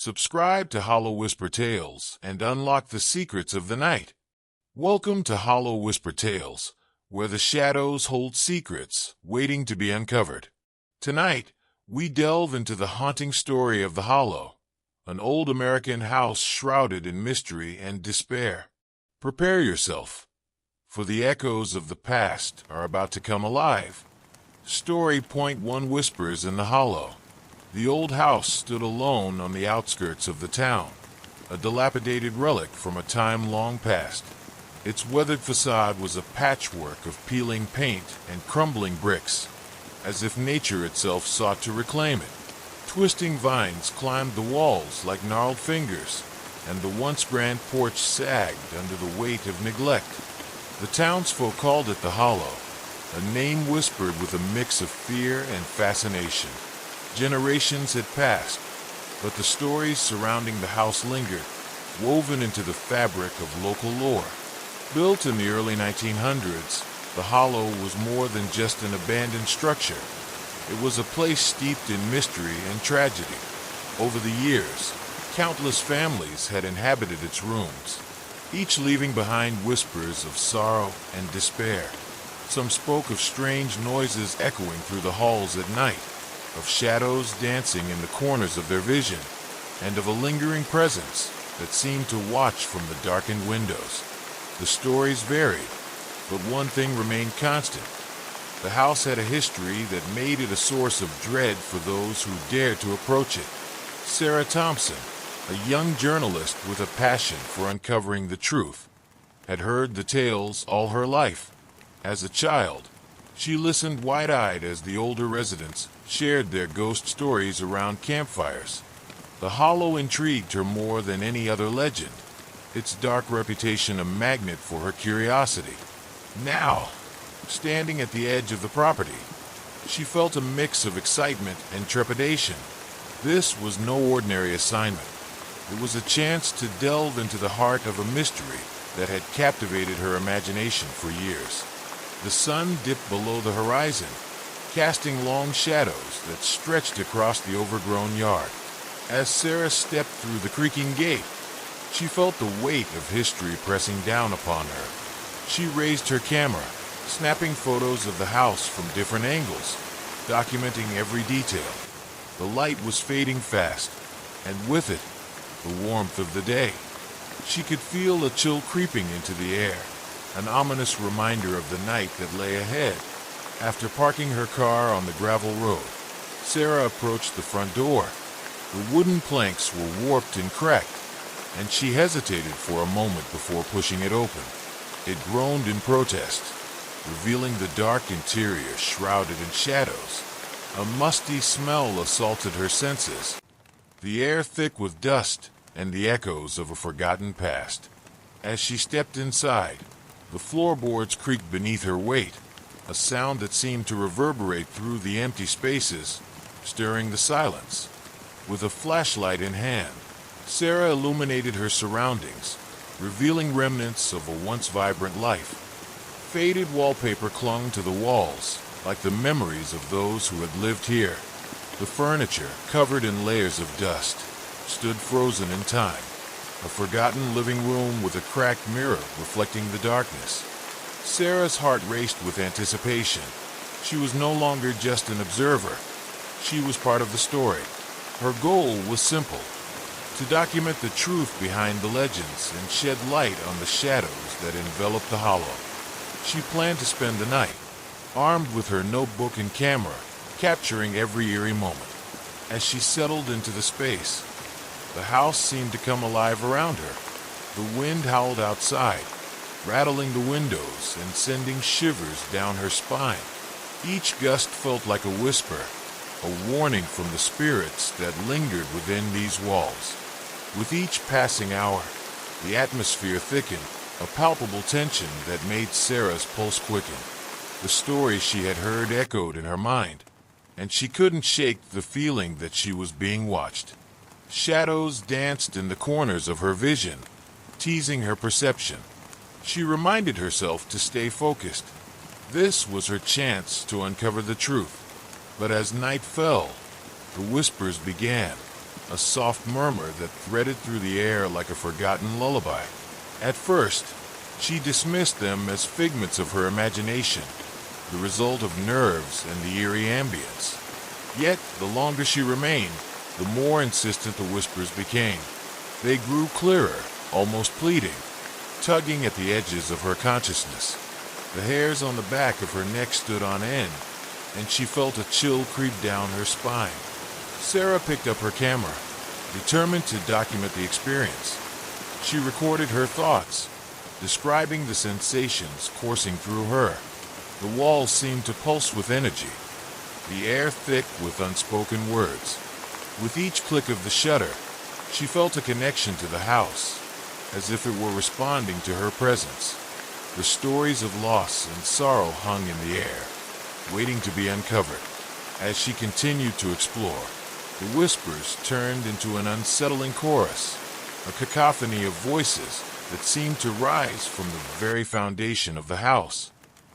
Subscribe to Hollow Whisper Tales and unlock the secrets of the night. Welcome to Hollow Whisper Tales, where the shadows hold secrets waiting to be uncovered. Tonight, we delve into the haunting story of the Hollow, an old American house shrouded in mystery and despair. Prepare yourself, for the echoes of the past are about to come alive. Story Point 1 whispers in the Hollow. The old house stood alone on the outskirts of the town, a dilapidated relic from a time long past. Its weathered facade was a patchwork of peeling paint and crumbling bricks, as if nature itself sought to reclaim it. Twisting vines climbed the walls like gnarled fingers, and the once grand porch sagged under the weight of neglect. The townsfolk called it the Hollow, a name whispered with a mix of fear and fascination. Generations had passed, but the stories surrounding the house lingered, woven into the fabric of local lore. Built in the early 1900s, the Hollow was more than just an abandoned structure. It was a place steeped in mystery and tragedy. Over the years, countless families had inhabited its rooms, each leaving behind whispers of sorrow and despair. Some spoke of strange noises echoing through the halls at night, of shadows dancing in the corners of their vision, and of a lingering presence that seemed to watch from the darkened windows. The stories varied, but one thing remained constant. The house had a history that made it a source of dread for those who dared to approach it. Sarah Thompson, a young journalist with a passion for uncovering the truth, had heard the tales all her life. As a child, she listened wide-eyed as the older residents shared their ghost stories around campfires. The Hollow intrigued her more than any other legend, its dark reputation a magnet for her curiosity. Now, standing at the edge of the property, she felt a mix of excitement and trepidation. This was no ordinary assignment. It was a chance to delve into the heart of a mystery that had captivated her imagination for years. The sun dipped below the horizon, casting long shadows that stretched across the overgrown yard. As Sarah stepped through the creaking gate, she felt the weight of history pressing down upon her. She raised her camera, snapping photos of the house from different angles, documenting every detail. The light was fading fast, and with it, the warmth of the day. She could feel a chill creeping into the air, an ominous reminder of the night that lay ahead. After parking her car on the gravel road, Sarah approached the front door. The wooden planks were warped and cracked, and she hesitated for a moment before pushing it open. It groaned in protest, revealing the dark interior shrouded in shadows. A musty smell assaulted her senses, the air thick with dust and the echoes of a forgotten past. As she stepped inside, the floorboards creaked beneath her weight, a sound that seemed to reverberate through the empty spaces, stirring the silence. With a flashlight in hand, Sarah illuminated her surroundings, revealing remnants of a once vibrant life. Faded wallpaper clung to the walls, like the memories of those who had lived here. The furniture, covered in layers of dust, stood frozen in time, a forgotten living room with a cracked mirror reflecting the darkness. Sarah's heart raced with anticipation. She was no longer just an observer. She was part of the story. Her goal was simple: to document the truth behind the legends and shed light on the shadows that enveloped the Hollow. She planned to spend the night, armed with her notebook and camera, capturing every eerie moment. As she settled into the space, the house seemed to come alive around her. The wind howled outside, rattling the windows and sending shivers down her spine. Each gust felt like a whisper, a warning from the spirits that lingered within these walls. With each passing hour, the atmosphere thickened, a palpable tension that made Sarah's pulse quicken. The stories she had heard echoed in her mind, and she couldn't shake the feeling that she was being watched. Shadows danced in the corners of her vision, teasing her perception. She reminded herself to stay focused. This was her chance to uncover the truth. But as night fell, the whispers began. a soft murmur that threaded through the air like a forgotten lullaby. At first, she dismissed them as figments of her imagination, the result of nerves and the eerie ambience. Yet, the longer she remained, the more insistent the whispers became. They grew clearer, almost pleading, tugging at the edges of her consciousness. The hairs on the back of her neck stood on end, and she felt a chill creep down her spine. Sarah picked up her camera, determined to document the experience. She recorded her thoughts, describing the sensations coursing through her. The walls seemed to pulse with energy, the air thick with unspoken words. With each click of the shutter, she felt a connection to the house, as if it were responding to her presence. The stories of loss and sorrow hung in the air, waiting to be uncovered. As she continued to explore, the whispers turned into an unsettling chorus, a cacophony of voices that seemed to rise from the very foundation of the house.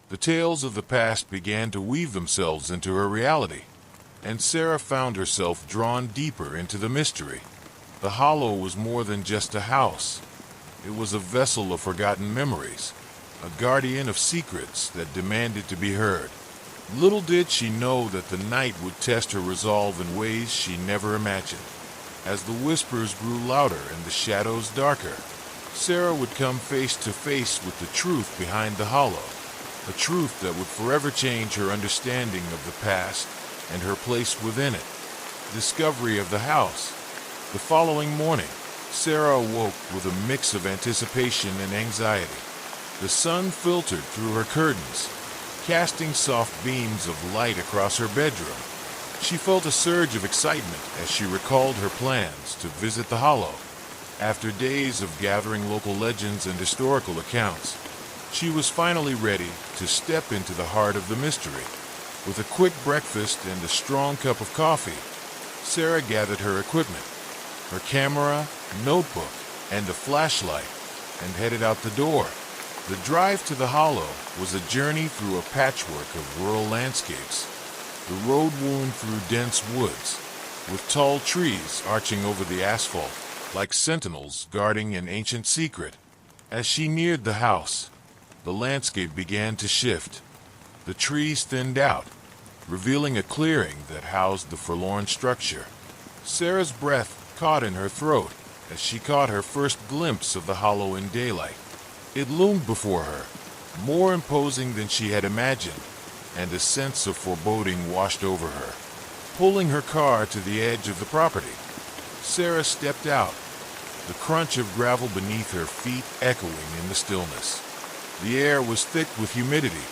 The tales of the past began to weave themselves into her reality, and Sarah found herself drawn deeper into the mystery. The hollow was more than just a house. It was a vessel of forgotten memories, a guardian of secrets that demanded to be heard. Little did she know that the night would test her resolve in ways she never imagined. As the whispers grew louder and the shadows darker, Sarah would come face to face with the truth behind the hollow, a truth that would forever change her understanding of the past and her place within it. Discovery of the house. The following morning, Sarah awoke with a mix of anticipation and anxiety. The sun filtered through her curtains, casting soft beams of light across her bedroom. She felt a surge of excitement as she recalled her plans to visit the hollow. After days of gathering local legends and historical accounts, she was finally ready to step into the heart of the mystery. With a quick breakfast and a strong cup of coffee, Sarah gathered her equipment, her camera, notebook, and a flashlight, and headed out the door. The drive to the hollow was a journey through a patchwork of rural landscapes. The road wound through dense woods, with tall trees arching over the asphalt, like sentinels guarding an ancient secret. As she neared the house, the landscape began to shift. The trees thinned out, revealing a clearing that housed the forlorn structure. Sarah's breath caught in her throat as she caught her first glimpse of the hollow in daylight. It loomed before her, more imposing than she had imagined, and a sense of foreboding washed over her. Pulling her car to the edge of the property, Sarah stepped out, the crunch of gravel beneath her feet echoing in the stillness. The air was thick with humidity,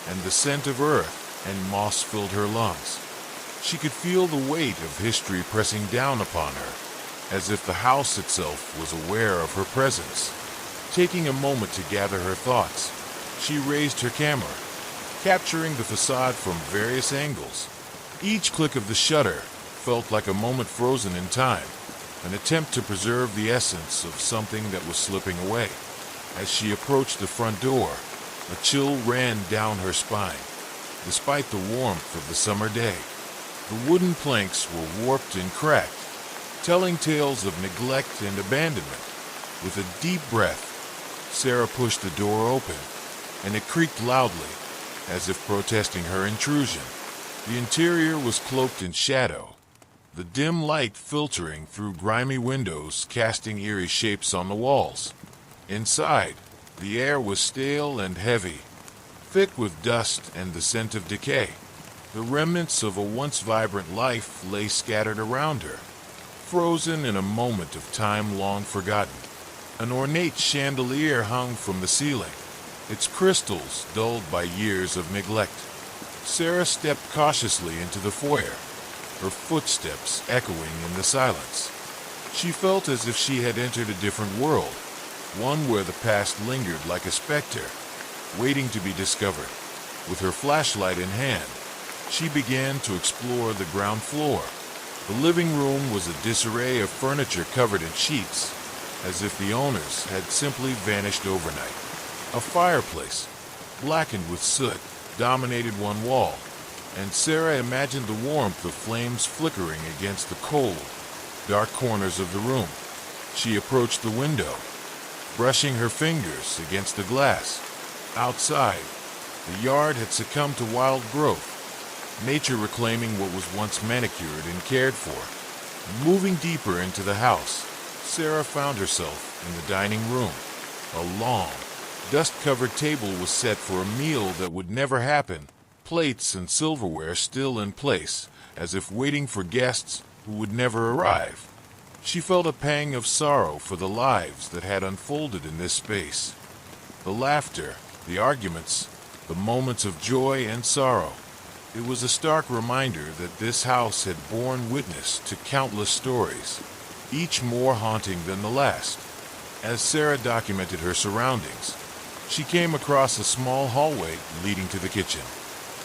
and the scent of earth and moss filled her lungs. She could feel the weight of history pressing down upon her, as if the house itself was aware of her presence. Taking a moment to gather her thoughts, she raised her camera, capturing the facade from various angles. Each click of the shutter felt like a moment frozen in time, an attempt to preserve the essence of something that was slipping away. As she approached the front door, a chill ran down her spine. Despite the warmth of the summer day, the wooden planks were warped and cracked, telling tales of neglect and abandonment. With a deep breath, Sarah pushed the door open, and it creaked loudly, as if protesting her intrusion. The interior was cloaked in shadow, the dim light filtering through grimy windows, casting eerie shapes on the walls. Inside, the air was stale and heavy, thick with dust and the scent of decay. The remnants of a once vibrant life lay scattered around her, frozen in a moment of time long forgotten. An ornate chandelier hung from the ceiling, its crystals dulled by years of neglect. Sarah stepped cautiously into the foyer, her footsteps echoing in the silence. She felt as if she had entered a different world, one where the past lingered like a specter, waiting to be discovered. With her flashlight in hand, she began to explore the ground floor. The living room was a disarray of furniture covered in sheets, as if the owners had simply vanished overnight. A fireplace, blackened with soot, dominated one wall, and Sarah imagined the warmth of flames flickering against the cold, dark corners of the room. She approached the window, brushing her fingers against the glass. Outside, the yard had succumbed to wild growth, nature reclaiming what was once manicured and cared for. Moving deeper into the house, Sarah found herself in the dining room. A long, dust-covered table was set for a meal that would never happen, plates and silverware still in place, as if waiting for guests who would never arrive. She felt a pang of sorrow for the lives that had unfolded in this space. The laughter, the arguments, the moments of joy and sorrow. It was a stark reminder that this house had borne witness to countless stories, each more haunting than the last. As Sarah documented her surroundings, she came across a small hallway leading to the kitchen.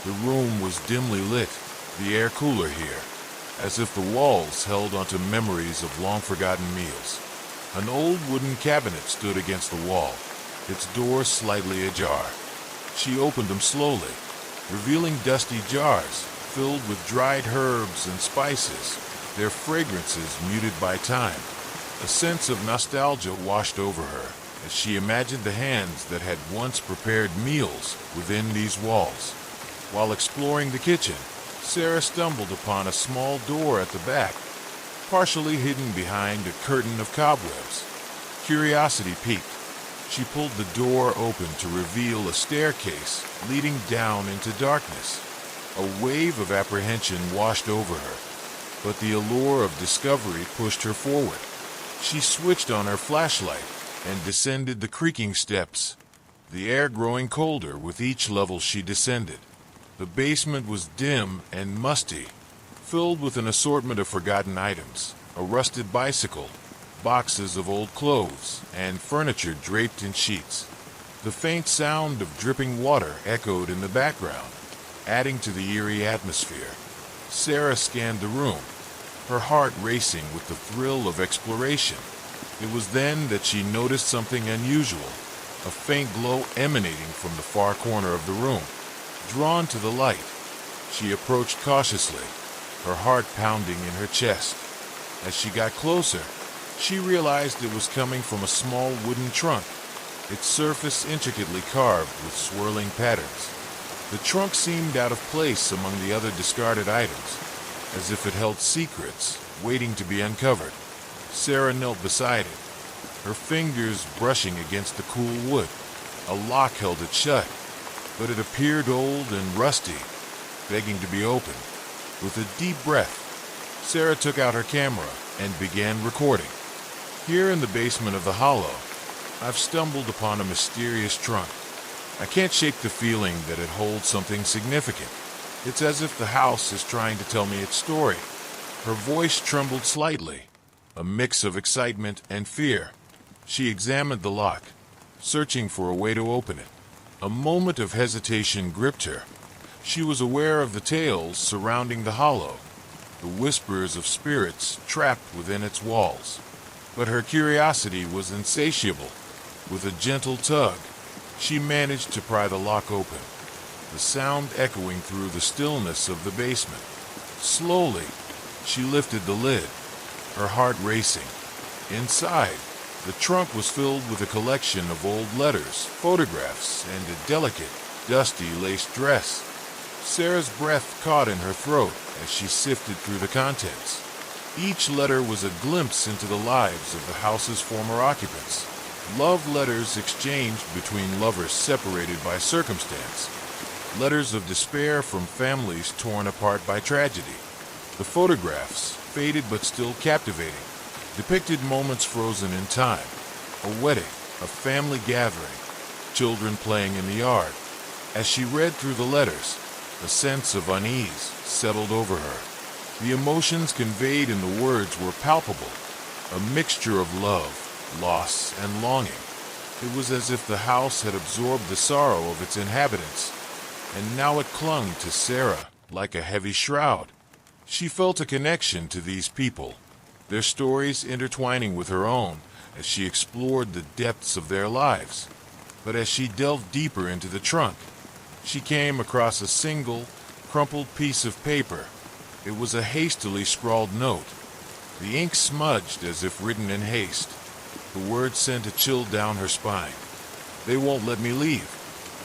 The room was dimly lit, the air cooler here, as if the walls held onto memories of long-forgotten meals. An old wooden cabinet stood against the wall, its door slightly ajar. She opened them slowly, revealing dusty jars filled with dried herbs and spices, their fragrances muted by time. A sense of nostalgia washed over her as she imagined the hands that had once prepared meals within these walls. While exploring the kitchen, Sarah stumbled upon a small door at the back, partially hidden behind a curtain of cobwebs. Curiosity piqued. She pulled the door open to reveal a staircase leading down into darkness. A wave of apprehension washed over her, but the allure of discovery pushed her forward. She switched on her flashlight and descended the creaking steps, the air growing colder with each level she descended. The basement was dim and musty, filled with an assortment of forgotten items, a rusted bicycle, boxes of old clothes, and furniture draped in sheets. The faint sound of dripping water echoed in the background, adding to the eerie atmosphere. Sarah scanned the room, her heart racing with the thrill of exploration. It was then that she noticed something unusual, a faint glow emanating from the far corner of the room. Drawn to the light, she approached cautiously, her heart pounding in her chest. As she got closer, she realized it was coming from a small wooden trunk, its surface intricately carved with swirling patterns. The trunk seemed out of place among the other discarded items, as if it held secrets waiting to be uncovered. Sarah knelt beside it, her fingers brushing against the cool wood. A lock held it shut, but it appeared old and rusty, begging to be opened. With a deep breath, Sarah took out her camera and began recording. Here in the basement of the hollow, I've stumbled upon a mysterious trunk. I can't shake the feeling that it holds something significant. It's as if the house is trying to tell me its story. Her voice trembled slightly, a mix of excitement and fear. She examined the lock, searching for a way to open it. A moment of hesitation gripped her. She was aware of the tales surrounding the hollow, the whispers of spirits trapped within its walls. But her curiosity was insatiable. With a gentle tug, she managed to pry the lock open, the sound echoing through the stillness of the basement. Slowly, she lifted the lid, her heart racing. Inside, the trunk was filled with a collection of old letters, photographs, and a delicate, dusty lace dress. Sarah's breath caught in her throat as she sifted through the contents. Each letter was a glimpse into the lives of the house's former occupants. Love letters exchanged between lovers separated by circumstance. Letters of despair from families torn apart by tragedy. The photographs, faded but still captivating, depicted moments frozen in time. A wedding, a family gathering, children playing in the yard. As she read through the letters, a sense of unease settled over her. The emotions conveyed in the words were palpable, a mixture of love, loss, and longing. It was as if the house had absorbed the sorrow of its inhabitants, and now it clung to Sarah like a heavy shroud. She felt a connection to these people, their stories intertwining with her own as she explored the depths of their lives. But as she delved deeper into the trunk, she came across a single, crumpled piece of paper. It was a hastily scrawled note, The ink smudged as if written in haste. The words sent a chill down her spine. "They won't let me leave.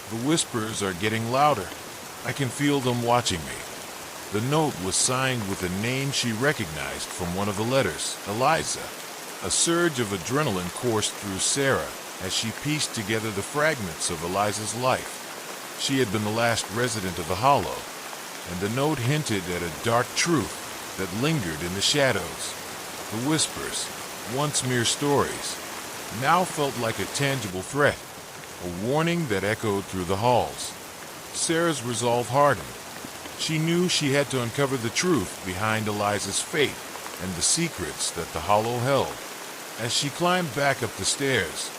The whispers are getting louder. I can feel them watching me." The note was signed with a name she recognized from one of the letters, Eliza. A surge of adrenaline coursed through Sarah as she pieced together the fragments of Eliza's life. She had been the last resident of the Hollow, and the note hinted at a dark truth that lingered in the shadows. The whispers, once mere stories, now felt like a tangible threat, a warning that echoed through the halls. Sarah's resolve hardened. She knew she had to uncover the truth behind Eliza's fate and the secrets that the Hollow held. As she climbed back up the stairs,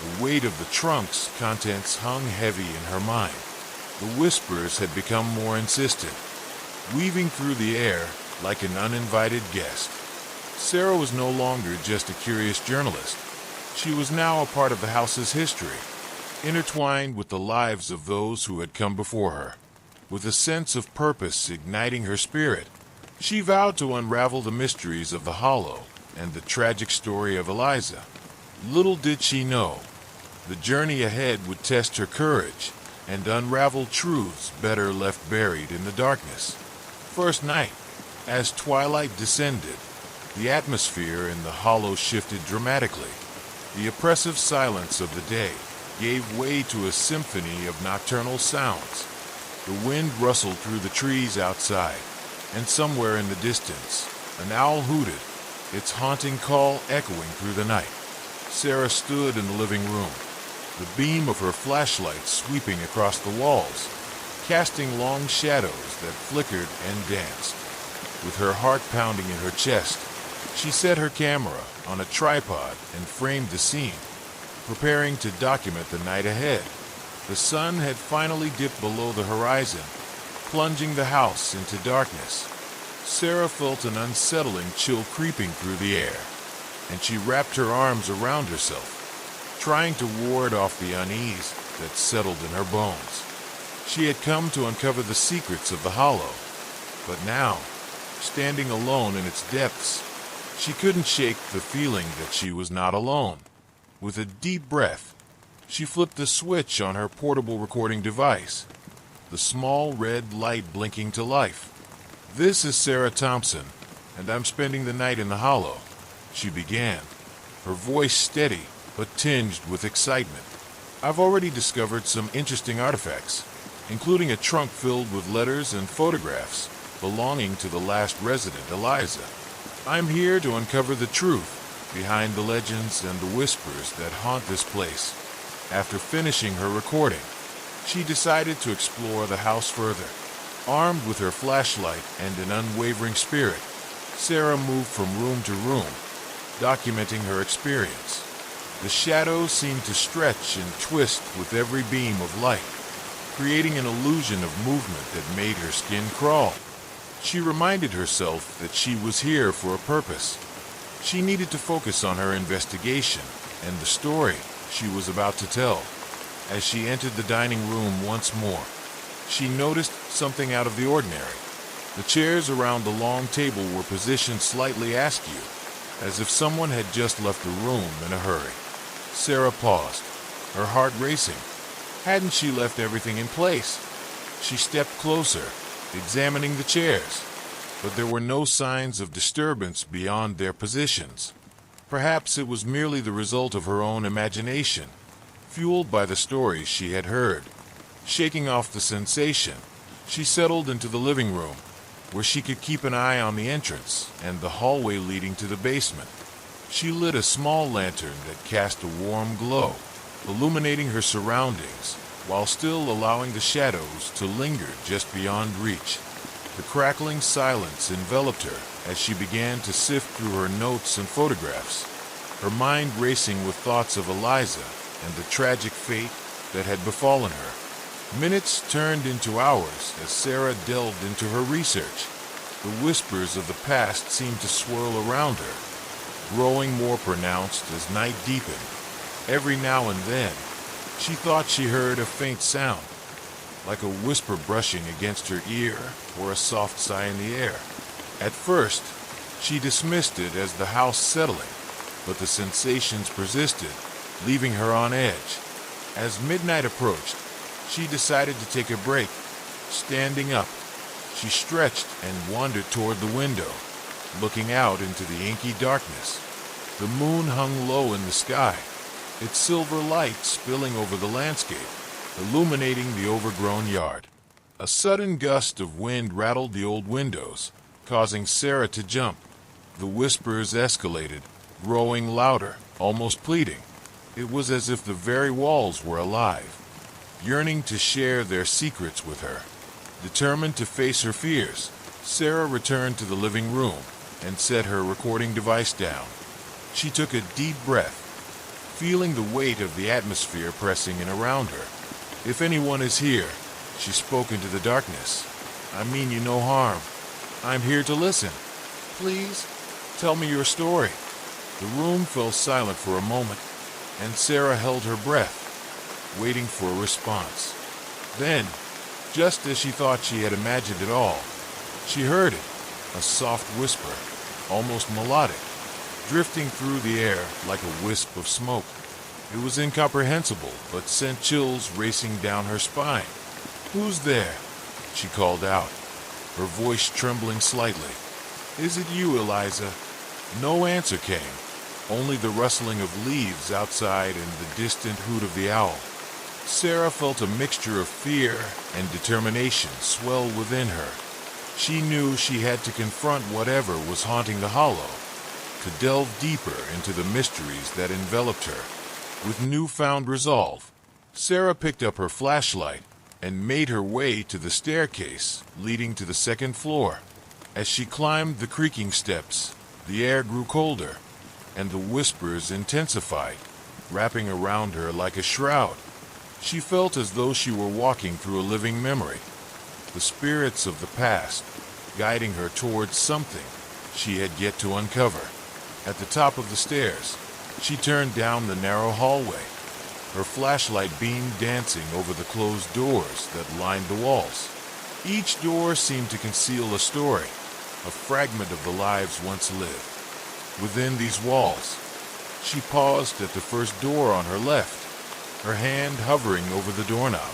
the weight of the trunk's contents hung heavy in her mind. The whispers had become more insistent, weaving through the air like an uninvited guest. Sarah was no longer just a curious journalist. She was now a part of the house's history, intertwined with the lives of those who had come before her. With a sense of purpose igniting her spirit, she vowed to unravel the mysteries of the Hollow and the tragic story of Eliza. Little did she know, the journey ahead would test her courage and unravel truths better left buried in the darkness. First night, as twilight descended, the atmosphere in the Hollow shifted dramatically. The oppressive silence of the day gave way to a symphony of nocturnal sounds. The wind rustled through the trees outside, and somewhere in the distance, an owl hooted, its haunting call echoing through the night. Sarah stood in the living room, the beam of her flashlight sweeping across the walls, casting long shadows that flickered and danced. With her heart pounding in her chest, she set her camera on a tripod and framed the scene, preparing to document the night ahead. The sun had finally dipped below the horizon, plunging the house into darkness. Sarah felt an unsettling chill creeping through the air, and she wrapped her arms around herself, trying to ward off the unease that settled in her bones. She had come to uncover the secrets of the Hollow, but now, standing alone in its depths, she couldn't shake the feeling that she was not alone. With a deep breath, she flipped the switch on her portable recording device, the small red light blinking to life. "This is Sarah Thompson, and I'm spending the night in the Hollow," she began, her voice steady but tinged with excitement. "I've already discovered some interesting artifacts, including a trunk filled with letters and photographs belonging to the last resident, Eliza. I'm here to uncover the truth behind the legends and the whispers that haunt this place." After finishing her recording, she decided to explore the house further. Armed with her flashlight and an unwavering spirit, Sarah moved from room to room, documenting her experience. The shadows seemed to stretch and twist with every beam of light, creating an illusion of movement that made her skin crawl. She reminded herself that she was here for a purpose. She needed to focus on her investigation and the story she was about to tell. As she entered the dining room once more, she noticed something out of the ordinary. The chairs around the long table were positioned slightly askew, as if someone had just left the room in a hurry. Sarah paused, her heart racing. Hadn't she left everything in place? She stepped closer, examining the chairs, but there were no signs of disturbance beyond their positions. Perhaps it was merely the result of her own imagination, fueled by the stories she had heard. Shaking off the sensation, she settled into the living room, where she could keep an eye on the entrance and the hallway leading to the basement. She lit a small lantern that cast a warm glow, illuminating her surroundings, while still allowing the shadows to linger just beyond reach. The crackling silence enveloped her as she began to sift through her notes and photographs, her mind racing with thoughts of Eliza and the tragic fate that had befallen her. Minutes turned into hours as Sarah delved into her research. The whispers of the past seemed to swirl around her, growing more pronounced as night deepened. Every now and then, she thought she heard a faint sound, like a whisper brushing against her ear or a soft sigh in the air. At first, She dismissed it as the house settling, but the sensations persisted, leaving her on edge. As midnight approached, she decided to take a break. Standing up, she stretched and wandered toward the window, looking out into the inky darkness. The moon hung low in the sky, its silver light spilling over the landscape, illuminating the overgrown yard. A sudden gust of wind rattled the old windows, causing Sarah to jump. The whispers escalated, growing louder, almost pleading. It was as if the very walls were alive, yearning to share their secrets with her. Determined to face her fears, Sarah returned to the living room and set her recording device down. She took a deep breath, feeling the weight of the atmosphere pressing in around her. "If anyone is here," she spoke into the darkness, "I mean you no harm. I'm here to listen. Please, tell me your story." The room fell silent for a moment, and Sarah held her breath, waiting for a response. Then, just as she thought she had imagined it all, she heard it, a soft whisper, almost melodic, drifting through the air like a wisp of smoke. It was incomprehensible, but sent chills racing down her spine. "Who's there?" she called out, her voice trembling slightly. "Is it you, Eliza?" No answer came, only the rustling of leaves outside and the distant hoot of the owl. Sarah felt a mixture of fear and determination swell within her. She knew she had to confront whatever was haunting the hollow, to delve deeper into the mysteries that enveloped her. With newfound resolve, Sarah picked up her flashlight and made her way to the staircase leading to the second floor. As she climbed the creaking steps, the air grew colder, and the whispers intensified, wrapping around her like a shroud. She felt as though she were walking through a living memory, the spirits of the past guiding her towards something she had yet to uncover. At the top of the stairs, she turned down the narrow hallway, her flashlight beam dancing over the closed doors that lined the walls. Each door seemed to conceal a story, a fragment of the lives once lived. Within these walls, she paused at the first door on her left, her hand hovering over the doorknob.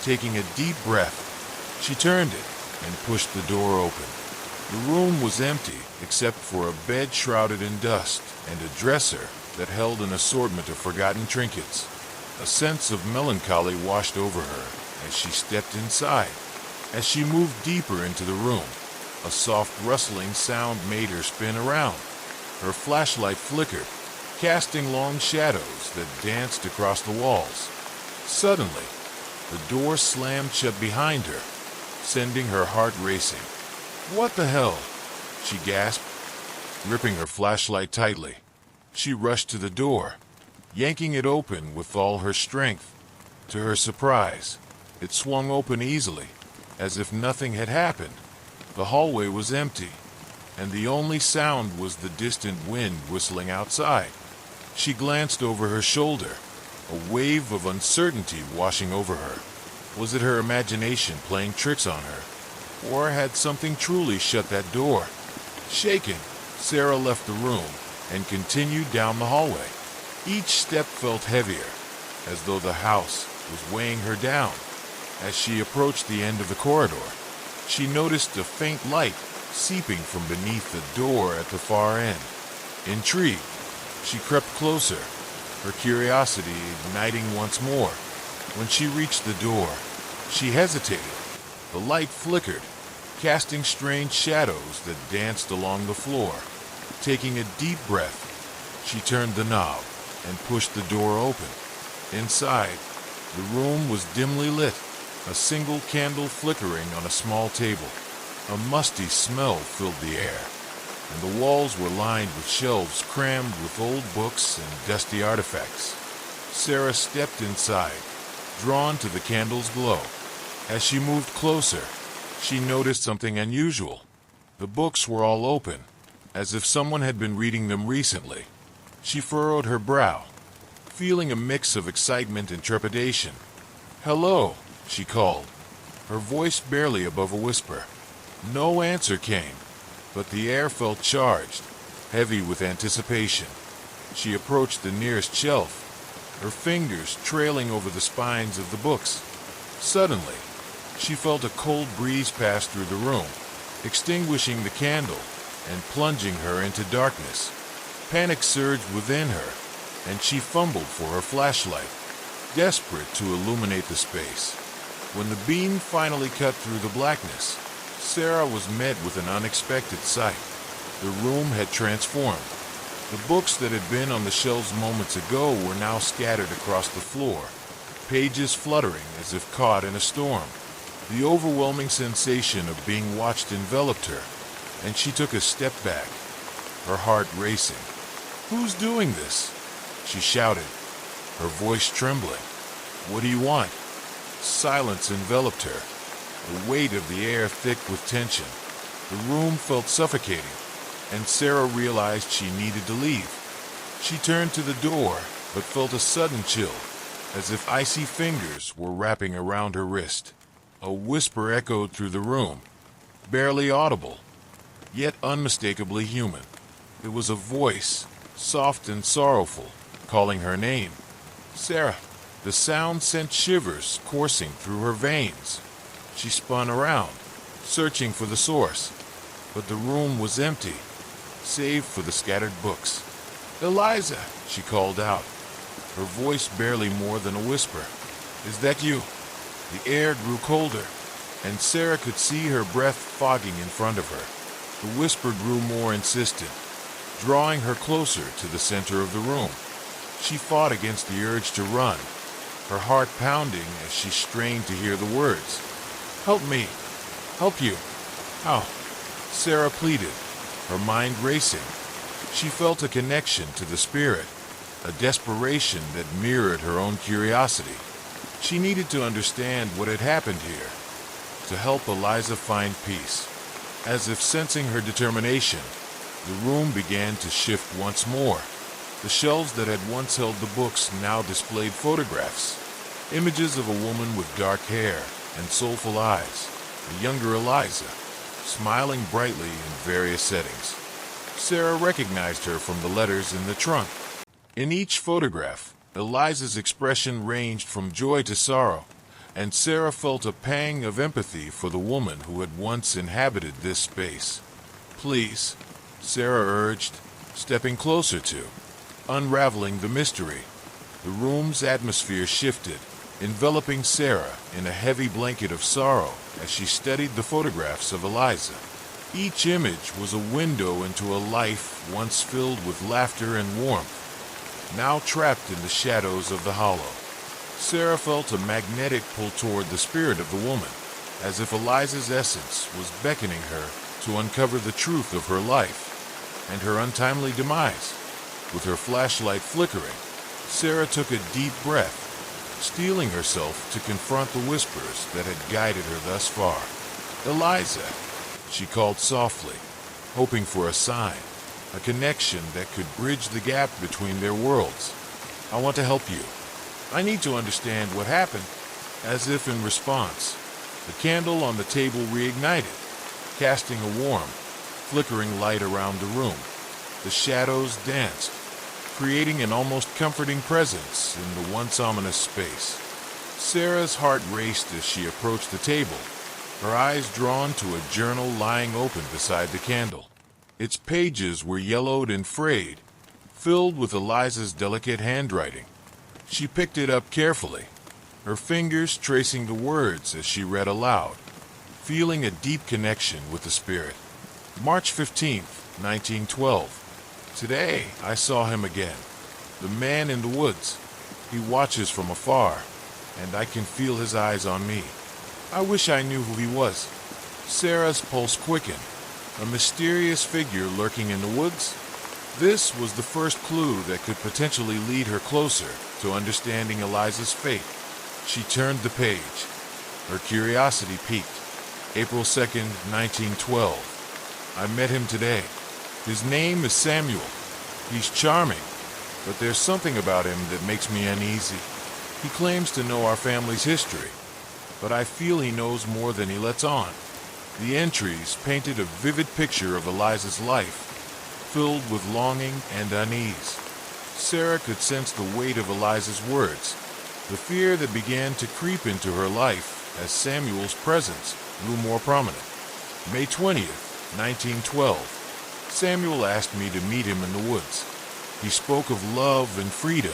Taking a deep breath, she turned it and pushed the door open. The room was empty except for a bed shrouded in dust and a dresser that held an assortment of forgotten trinkets. A sense of melancholy washed over her as she stepped inside. As she moved deeper into the room, a soft rustling sound made her spin around. Her flashlight flickered, casting long shadows that danced across the walls. Suddenly, the door slammed shut behind her, sending her heart racing. "What the hell?" she gasped, gripping her flashlight tightly. She rushed to the door, yanking it open with all her strength. To her surprise, it swung open easily, as if nothing had happened. The hallway was empty, and the only sound was the distant wind whistling outside. She glanced over her shoulder, a wave of uncertainty washing over her. Was it her imagination playing tricks on her, or had something truly shut that door? Shaken, Sarah left the room and continued down the hallway. Each step felt heavier, as though the house was weighing her down. As she approached the end of the corridor, she noticed a faint light seeping from beneath the door at the far end. Intrigued, she crept closer, her curiosity igniting once more. When she reached the door, she hesitated. The light flickered, casting strange shadows that danced along the floor. Taking a deep breath, she turned the knob and pushed the door open. Inside, the room was dimly lit, a single candle flickering on a small table. A musty smell filled the air, and the walls were lined with shelves crammed with old books and dusty artifacts. Sarah stepped inside, drawn to the candle's glow. As she moved closer, she noticed something unusual. The books were all open, as if someone had been reading them recently. She furrowed her brow, feeling a mix of excitement and trepidation. "Hello," she called, her voice barely above a whisper. No answer came, but the air felt charged, heavy with anticipation. She approached the nearest shelf, her fingers trailing over the spines of the books. Suddenly, she felt a cold breeze pass through the room, extinguishing the candle and plunging her into darkness. Panic surged within her, and she fumbled for her flashlight, desperate to illuminate the space. When the beam finally cut through the blackness, Sarah was met with an unexpected sight. The room had transformed. The books that had been on the shelves moments ago were now scattered across the floor, pages fluttering as if caught in a storm. The overwhelming sensation of being watched enveloped her, and she took a step back, her heart racing. "Who's doing this?" she shouted, her voice trembling. "What do you want?" Silence enveloped her, the weight of the air thick with tension. The room felt suffocating, and Sarah realized she needed to leave. She turned to the door, but felt a sudden chill, as if icy fingers were wrapping around her wrist. A whisper echoed through the room, barely audible, yet unmistakably human. It was a voice, soft and sorrowful, calling her name. "Sarah." The sound sent shivers coursing through her veins. She spun around, searching for the source, but the room was empty, save for the scattered books. "Eliza," she called out, her voice barely more than a whisper. "Is that you?" The air grew colder, and Sarah could see her breath fogging in front of her. The whisper grew more insistent, drawing her closer to the center of the room. She fought against the urge to run, her heart pounding as she strained to hear the words. "Help me. Help you." "How?" Sarah pleaded, her mind racing. She felt a connection to the spirit, a desperation that mirrored her own curiosity. She needed to understand what had happened here, to help Eliza find peace. As if sensing her determination, the room began to shift once more. The shelves that had once held the books now displayed photographs, images of a woman with dark hair and soulful eyes, a younger Eliza, smiling brightly in various settings. Sarah recognized her from the letters in the trunk. In each photograph, Eliza's expression ranged from joy to sorrow, and Sarah felt a pang of empathy for the woman who had once inhabited this space. "Please," Sarah urged, stepping closer to, unraveling the mystery. The room's atmosphere shifted, enveloping Sarah in a heavy blanket of sorrow as she studied the photographs of Eliza. Each image was a window into a life once filled with laughter and warmth, now trapped in the shadows of the hollow. Sarah felt a magnetic pull toward the spirit of the woman, as if Eliza's essence was beckoning her to uncover the truth of her life and her untimely demise. With her flashlight flickering, Sarah took a deep breath, steeling herself to confront the whispers that had guided her thus far. "Eliza," she called softly, hoping for a sign, a connection that could bridge the gap between their worlds. "I want to help you. I need to understand what happened." As if in response, the candle on the table reignited, casting a warm, flickering light around the room. The shadows danced, creating an almost comforting presence in the once ominous space. Sarah's heart raced as she approached the table, her eyes drawn to a journal lying open beside the candle. Its pages were yellowed and frayed, filled with Eliza's delicate handwriting. She picked it up carefully, her fingers tracing the words as she read aloud, feeling a deep connection with the spirit. March 15th, 1912. Today, I saw him again. The man in the woods. He watches from afar, and I can feel his eyes on me. I wish I knew who he was. Sarah's pulse quickened. A mysterious figure lurking in the woods? This was the first clue that could potentially lead her closer to understanding Eliza's fate. She turned the page. Her curiosity piqued. April 2nd, 1912. I met him today. His name is Samuel. He's charming, but there's something about him that makes me uneasy. He claims to know our family's history, but I feel he knows more than he lets on. The entries painted a vivid picture of Eliza's life, filled with longing and unease. Sarah could sense the weight of Eliza's words, the fear that began to creep into her life as Samuel's presence grew more prominent. May 20th, 1912. Samuel asked me to meet him in the woods. He spoke of love and freedom,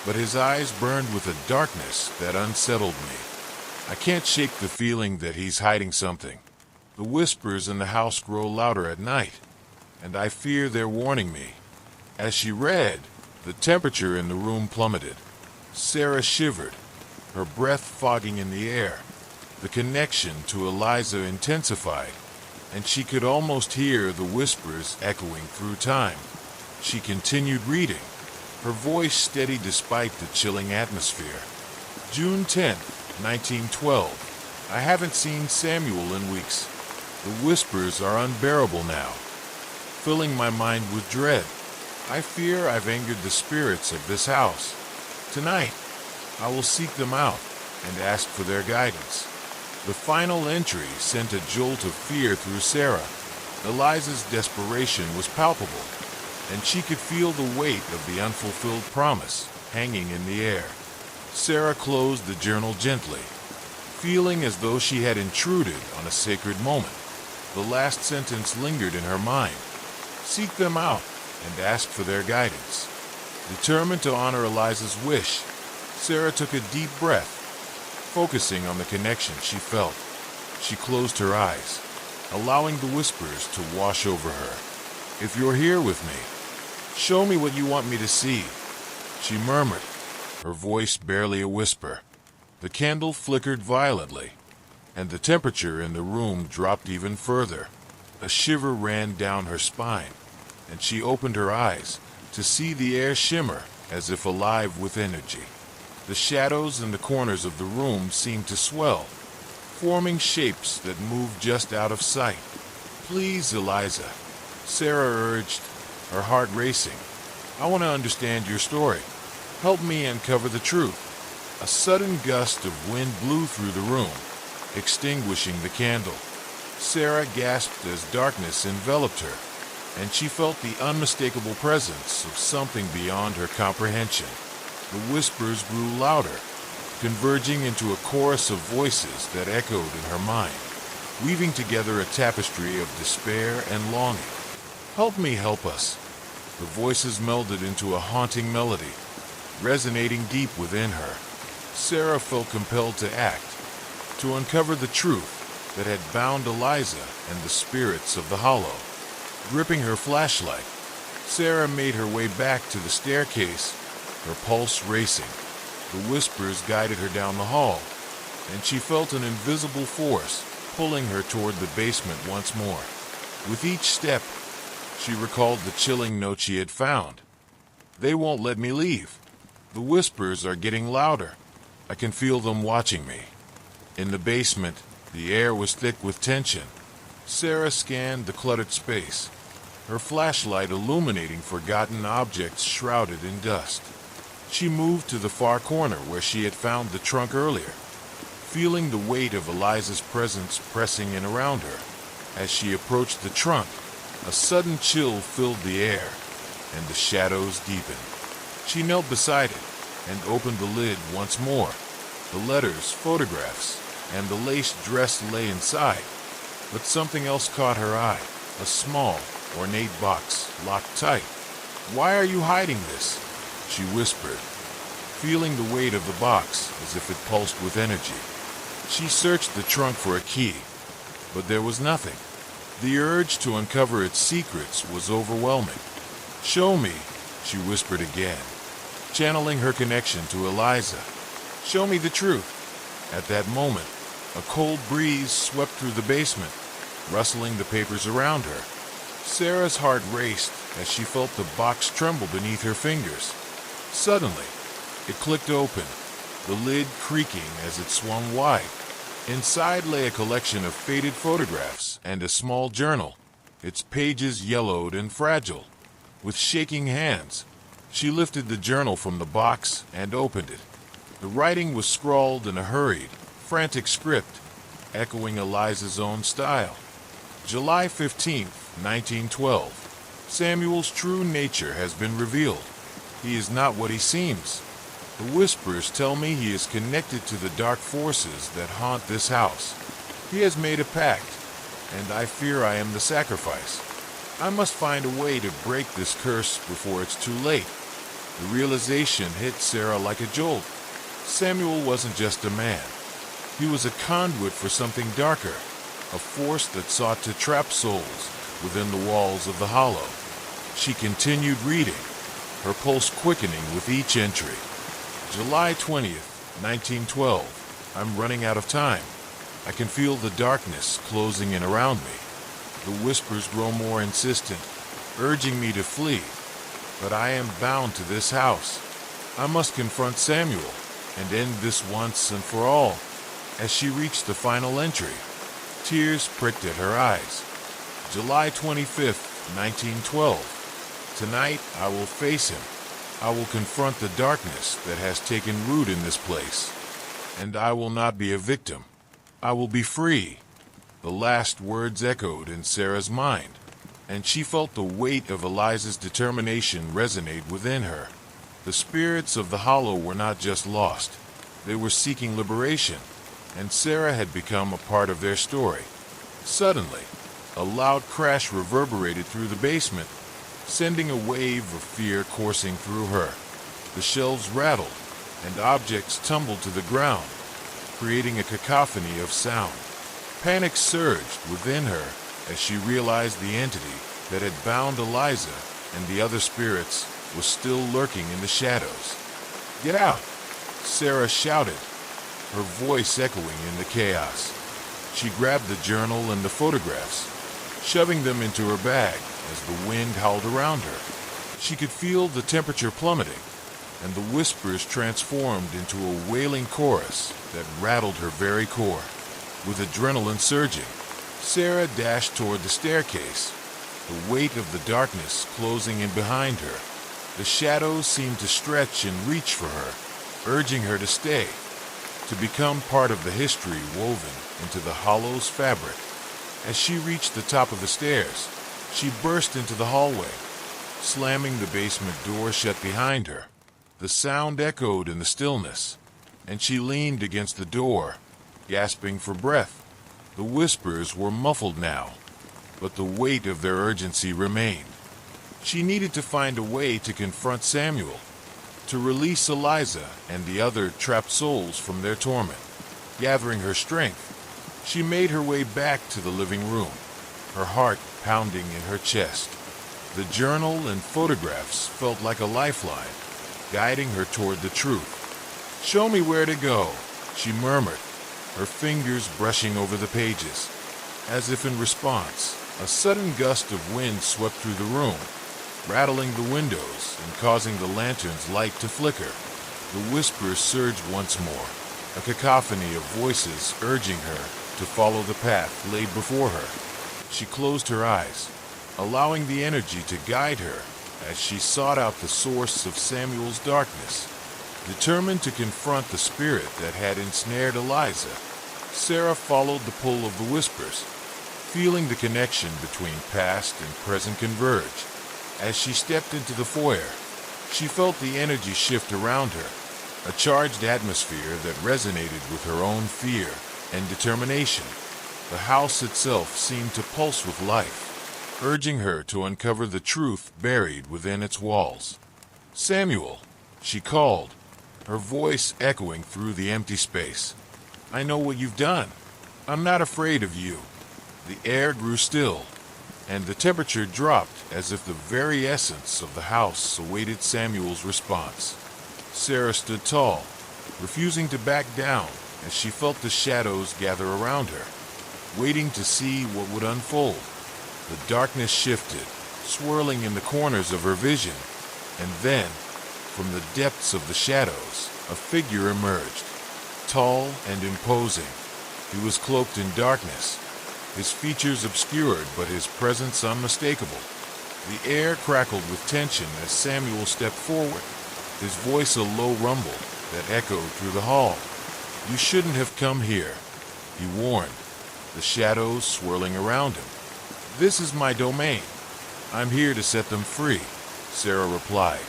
but his eyes burned with a darkness that unsettled me. I can't shake the feeling that he's hiding something. The whispers in the house grow louder at night, and I fear they're warning me. As she read, the temperature in the room plummeted. Sarah shivered, her breath fogging in the air. The connection to Eliza intensified, and she could almost hear the whispers echoing through time. She continued reading, her voice steady despite the chilling atmosphere. June 10th, 1912. I haven't seen Samuel in weeks. The whispers are unbearable now, filling my mind with dread. I fear I've angered the spirits of this house. Tonight, I will seek them out and ask for their guidance. The final entry sent a jolt of fear through Sarah. Eliza's desperation was palpable, and she could feel the weight of the unfulfilled promise hanging in the air. Sarah closed the journal gently, feeling as though she had intruded on a sacred moment. The last sentence lingered in her mind. Seek them out and ask for their guidance. Determined to honor Eliza's wish, Sarah took a deep breath, focusing on the connection she felt. She closed her eyes, allowing the whispers to wash over her. If you're here with me, show me what you want me to see, she murmured, her voice barely a whisper. The candle flickered violently, and the temperature in the room dropped even further. A shiver ran down her spine, and she opened her eyes to see the air shimmer as if alive with energy. The shadows in the corners of the room seemed to swell, forming shapes that moved just out of sight. Please, Eliza, Sarah urged, her heart racing. I want to understand your story. Help me uncover the truth. A sudden gust of wind blew through the room, extinguishing the candle. Sarah gasped as darkness enveloped her, and she felt the unmistakable presence of something beyond her comprehension. The whispers grew louder, converging into a chorus of voices that echoed in her mind, weaving together a tapestry of despair and longing. Help me help us. The voices melded into a haunting melody, resonating deep within her. Sarah felt compelled to act, to uncover the truth that had bound Eliza and the spirits of the hollow. Gripping her flashlight, Sarah made her way back to the staircase, her pulse racing. The whispers guided her down the hall, and she felt an invisible force pulling her toward the basement once more. With each step, she recalled the chilling note she had found. They won't let me leave. The whispers are getting louder. I can feel them watching me. In the basement, the air was thick with tension. Sarah scanned the cluttered space, her flashlight illuminating forgotten objects shrouded in dust. She moved to the far corner where she had found the trunk earlier, feeling the weight of Eliza's presence pressing in around her. As she approached the trunk, a sudden chill filled the air, and the shadows deepened. She knelt beside it and opened the lid once more. The letters, photographs, and the lace dress lay inside, but something else caught her eye. A small, ornate box, locked tight. "Why are you hiding this?" she whispered, feeling the weight of the box as if it pulsed with energy. She searched the trunk for a key, but there was nothing. The urge to uncover its secrets was overwhelming. "Show me," she whispered again, channeling her connection to Eliza. "Show me the truth." At that moment, a cold breeze swept through the basement, rustling the papers around her. Sarah's heart raced as she felt the box tremble beneath her fingers. Suddenly, it clicked open, the lid creaking as it swung wide. Inside lay a collection of faded photographs and a small journal, its pages yellowed and fragile. With shaking hands, she lifted the journal from the box and opened it. The writing was scrawled in a hurried, frantic script, echoing Eliza's own style. July 15th, 1912. Samuel's true nature has been revealed. He is not what he seems. The whispers tell me he is connected to the dark forces that haunt this house. He has made a pact, and I fear I am the sacrifice. I must find a way to break this curse before it's too late. The realization hit Sarah like a jolt. Samuel wasn't just a man. He was a conduit for something darker, a force that sought to trap souls within the walls of the hollow. She continued reading, her pulse quickening with each entry. July 20th, 1912. I'm running out of time. I can feel the darkness closing in around me. The whispers grow more insistent, urging me to flee. But I am bound to this house. I must confront Samuel and end this once and for all. As she reached the final entry, tears pricked at her eyes. July 25th, 1912. Tonight I will face him. I will confront the darkness that has taken root in this place. And I will not be a victim. I will be free. The last words echoed in Sarah's mind, and she felt the weight of Eliza's determination resonate within her. The spirits of the hollow were not just lost. They were seeking liberation, and Sarah had become a part of their story. Suddenly, a loud crash reverberated through the basement, sending a wave of fear coursing through her. The shelves rattled, and objects tumbled to the ground, creating a cacophony of sound. Panic surged within her as she realized the entity that had bound Eliza and the other spirits was still lurking in the shadows. "Get out!" Sarah shouted, her voice echoing in the chaos. She grabbed the journal and the photographs, shoving them into her bag as the wind howled around her. She could feel the temperature plummeting, and the whispers transformed into a wailing chorus that rattled her very core. With adrenaline surging, Sarah dashed toward the staircase, the weight of the darkness closing in behind her. The shadows seemed to stretch and reach for her, urging her to stay, to become part of the history woven into the hollow's fabric. As she reached the top of the stairs, she burst into the hallway, slamming the basement door shut behind her. The sound echoed in the stillness, and she leaned against the door, gasping for breath. The whispers were muffled now, but the weight of their urgency remained. She needed to find a way to confront Samuel, to release Eliza and the other trapped souls from their torment. Gathering her strength, she made her way back to the living room, her heart pounding in her chest. The journal and photographs felt like a lifeline, guiding her toward the truth. "Show me where to go," she murmured, her fingers brushing over the pages. As if in response, a sudden gust of wind swept through the room, rattling the windows and causing the lantern's light to flicker. The whispers surged once more, a cacophony of voices urging her to follow the path laid before her. She closed her eyes, allowing the energy to guide her as she sought out the source of Samuel's darkness. Determined to confront the spirit that had ensnared Eliza, Sarah followed the pull of the whispers, feeling the connection between past and present converge. As she stepped into the foyer, she felt the energy shift around her, a charged atmosphere that resonated with her own fear and determination. The house itself seemed to pulse with life, urging her to uncover the truth buried within its walls. "Samuel," she called, her voice echoing through the empty space. "I know what you've done. I'm not afraid of you." The air grew still, and the temperature dropped as if the very essence of the house awaited Samuel's response. Sarah stood tall, refusing to back down as she felt the shadows gather around her, waiting to see what would unfold. The darkness shifted, swirling in the corners of her vision, and then, from the depths of the shadows, a figure emerged, tall and imposing. He was cloaked in darkness, his features obscured but his presence unmistakable. The air crackled with tension as Samuel stepped forward, his voice a low rumble that echoed through the hall. "You shouldn't have come here," he warned, the shadows swirling around him. "This is my domain. I'm here to set them free," Sarah replied,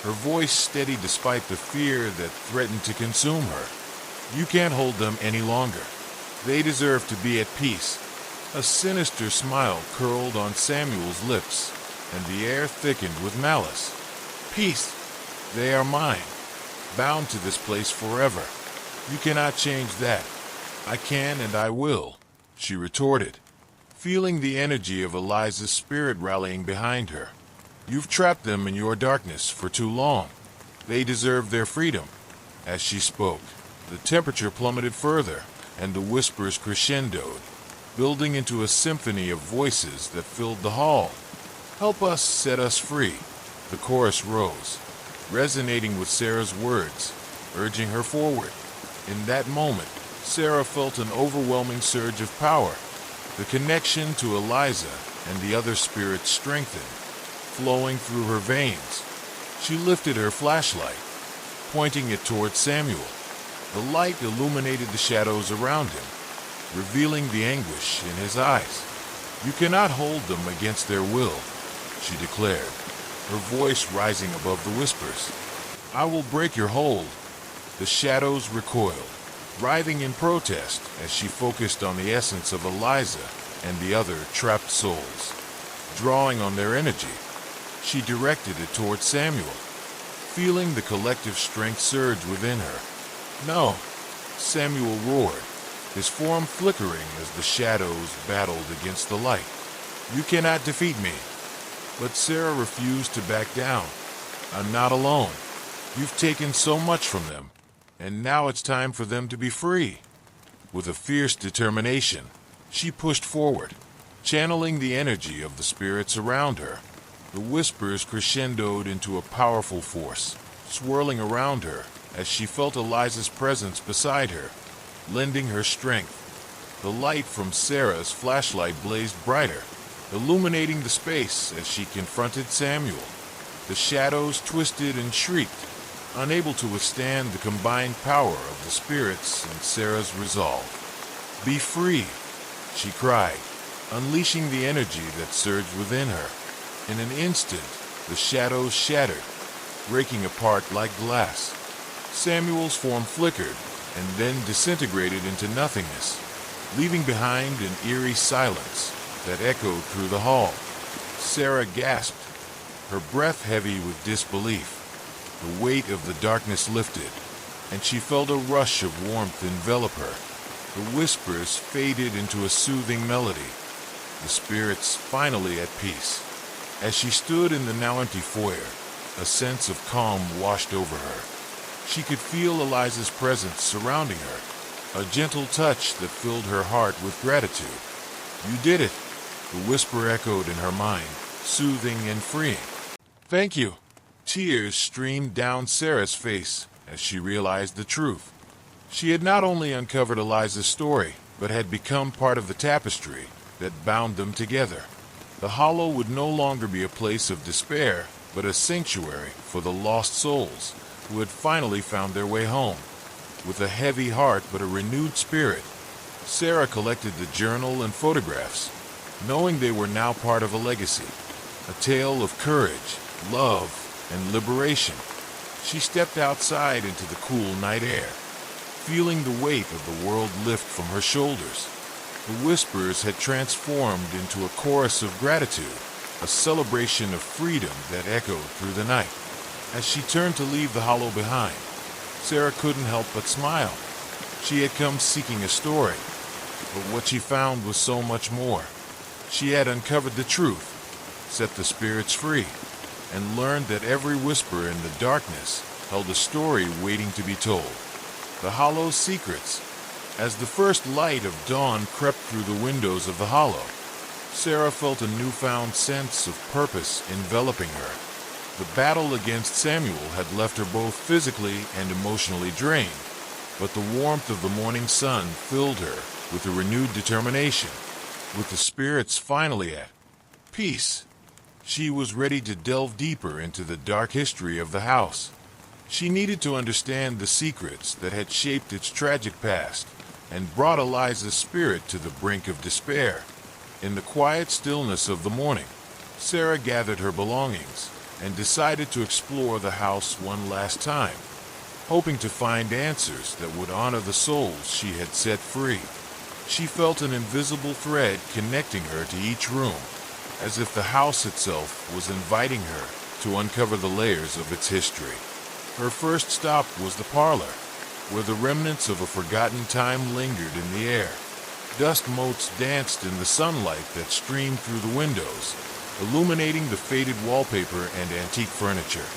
her voice steady despite the fear that threatened to consume her. "You can't hold them any longer. They deserve to be at peace." A sinister smile curled on Samuel's lips, and the air thickened with malice. "Peace? They are mine, bound to this place forever. You cannot change that." "I can and I will," she retorted, feeling the energy of Eliza's spirit rallying behind her. "You've trapped them in your darkness for too long. They deserve their freedom." As she spoke, the temperature plummeted further, and the whispers crescendoed, building into a symphony of voices that filled the hall. "Help us, set us free." The chorus rose, resonating with Sarah's words, urging her forward. In that moment, Sarah felt an overwhelming surge of power. The connection to Eliza and the other spirits strengthened, flowing through her veins. She lifted her flashlight, pointing it toward Samuel. The light illuminated the shadows around him, revealing the anguish in his eyes. "You cannot hold them against their will," she declared, her voice rising above the whispers. "I will break your hold." The shadows recoiled, writhing in protest as she focused on the essence of Eliza and the other trapped souls. Drawing on their energy, she directed it toward Samuel, feeling the collective strength surge within her. "No!" Samuel roared, his form flickering as the shadows battled against the light. "You cannot defeat me." But Sarah refused to back down. "I'm not alone. You've taken so much from them, and now it's time for them to be free." With a fierce determination, she pushed forward, channeling the energy of the spirits around her. The whispers crescendoed into a powerful force, swirling around her as she felt Eliza's presence beside her, lending her strength. The light from Sarah's flashlight blazed brighter, illuminating the space as she confronted Samuel. The shadows twisted and shrieked, unable to withstand the combined power of the spirits and Sarah's resolve. "Be free," she cried, unleashing the energy that surged within her. In an instant, the shadows shattered, breaking apart like glass. Samuel's form flickered and then disintegrated into nothingness, leaving behind an eerie silence that echoed through the hall. Sarah gasped, her breath heavy with disbelief. The weight of the darkness lifted, and she felt a rush of warmth envelop her. The whispers faded into a soothing melody, the spirits finally at peace. As she stood in the now empty foyer, a sense of calm washed over her. She could feel Eliza's presence surrounding her, a gentle touch that filled her heart with gratitude. "You did it," the whisper echoed in her mind, soothing and freeing. "Thank you." Tears streamed down Sarah's face as she realized the truth. She had not only uncovered Eliza's story, but had become part of the tapestry that bound them together. The Hollow would no longer be a place of despair, but a sanctuary for the lost souls who had finally found their way home. With a heavy heart but a renewed spirit, Sarah collected the journal and photographs, knowing they were now part of a legacy, a tale of courage, love, and liberation. She stepped outside into the cool night air, feeling the weight of the world lift from her shoulders. The whispers had transformed into a chorus of gratitude, a celebration of freedom that echoed through the night. As she turned to leave the Hollow behind, Sarah couldn't help but smile. She had come seeking a story, but what she found was so much more. She had uncovered the truth, set the spirits free, and learned that every whisper in the darkness held a story waiting to be told. The Hollow's secrets. As the first light of dawn crept through the windows of the Hollow, Sarah felt a newfound sense of purpose enveloping her. The battle against Samuel had left her both physically and emotionally drained, but the warmth of the morning sun filled her with a renewed determination. With the spirits finally at peace, she was ready to delve deeper into the dark history of the house. She needed to understand the secrets that had shaped its tragic past, and brought Eliza's spirit to the brink of despair. In the quiet stillness of the morning, Sarah gathered her belongings and decided to explore the house one last time, hoping to find answers that would honor the souls she had set free. She felt an invisible thread connecting her to each room, as if the house itself was inviting her to uncover the layers of its history. Her first stop was the parlor, where the remnants of a forgotten time lingered in the air. Dust motes danced in the sunlight that streamed through the windows, illuminating the faded wallpaper and antique furniture.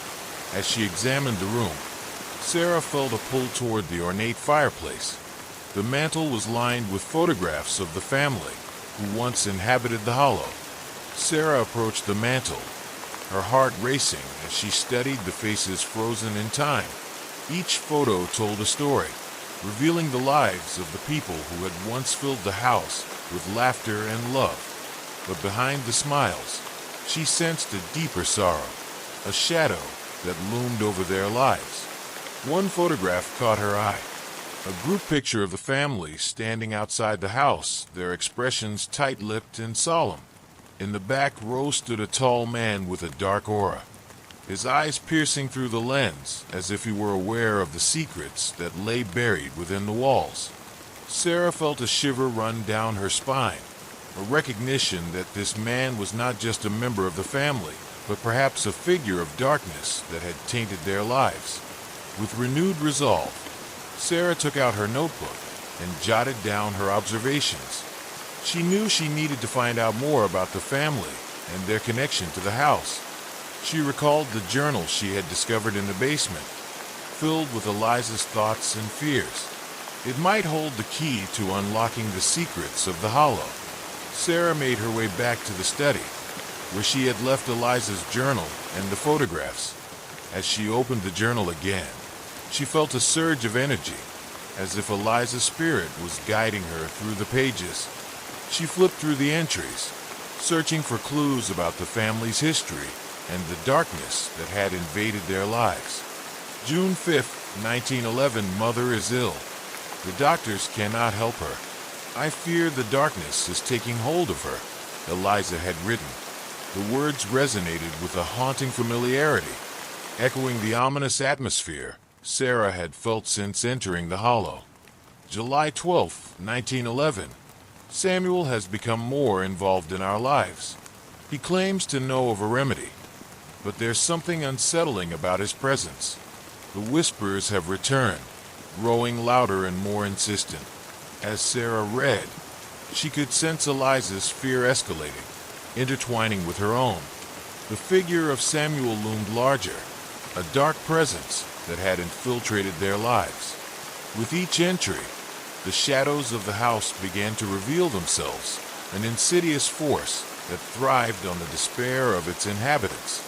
As she examined the room, Sarah felt a pull toward the ornate fireplace. The mantel was lined with photographs of the family who once inhabited the hollow. Sarah approached the mantel, her heart racing as she studied the faces frozen in time. Each photo told a story, revealing the lives of the people who had once filled the house with laughter and love. But behind the smiles, she sensed a deeper sorrow, a shadow that loomed over their lives. One photograph caught her eye, a group picture of the family standing outside the house, their expressions tight-lipped and solemn. In the back row stood a tall man with a dark aura, his eyes piercing through the lens as if he were aware of the secrets that lay buried within the walls. Sarah felt a shiver run down her spine, a recognition that this man was not just a member of the family, but perhaps a figure of darkness that had tainted their lives. With renewed resolve, Sarah took out her notebook and jotted down her observations. She knew she needed to find out more about the family and their connection to the house. She recalled the journal she had discovered in the basement, filled with Eliza's thoughts and fears. It might hold the key to unlocking the secrets of the hollow. Sarah made her way back to the study, where she had left Eliza's journal and the photographs. As she opened the journal again, she felt a surge of energy, as if Eliza's spirit was guiding her through the pages. She flipped through the entries, searching for clues about the family's history and the darkness that had invaded their lives. June 5, 1911, Mother is ill. The doctors cannot help her. I fear the darkness is taking hold of her, Eliza had written. The words resonated with a haunting familiarity, echoing the ominous atmosphere Sarah had felt since entering the hollow. July 12, 1911. Samuel has become more involved in our lives. He claims to know of a remedy, but there's something unsettling about his presence. The whispers have returned, growing louder and more insistent. As Sarah read, she could sense Eliza's fear escalating, intertwining with her own. The figure of Samuel loomed larger, a dark presence that had infiltrated their lives. With each entry, the shadows of the house began to reveal themselves, an insidious force that thrived on the despair of its inhabitants.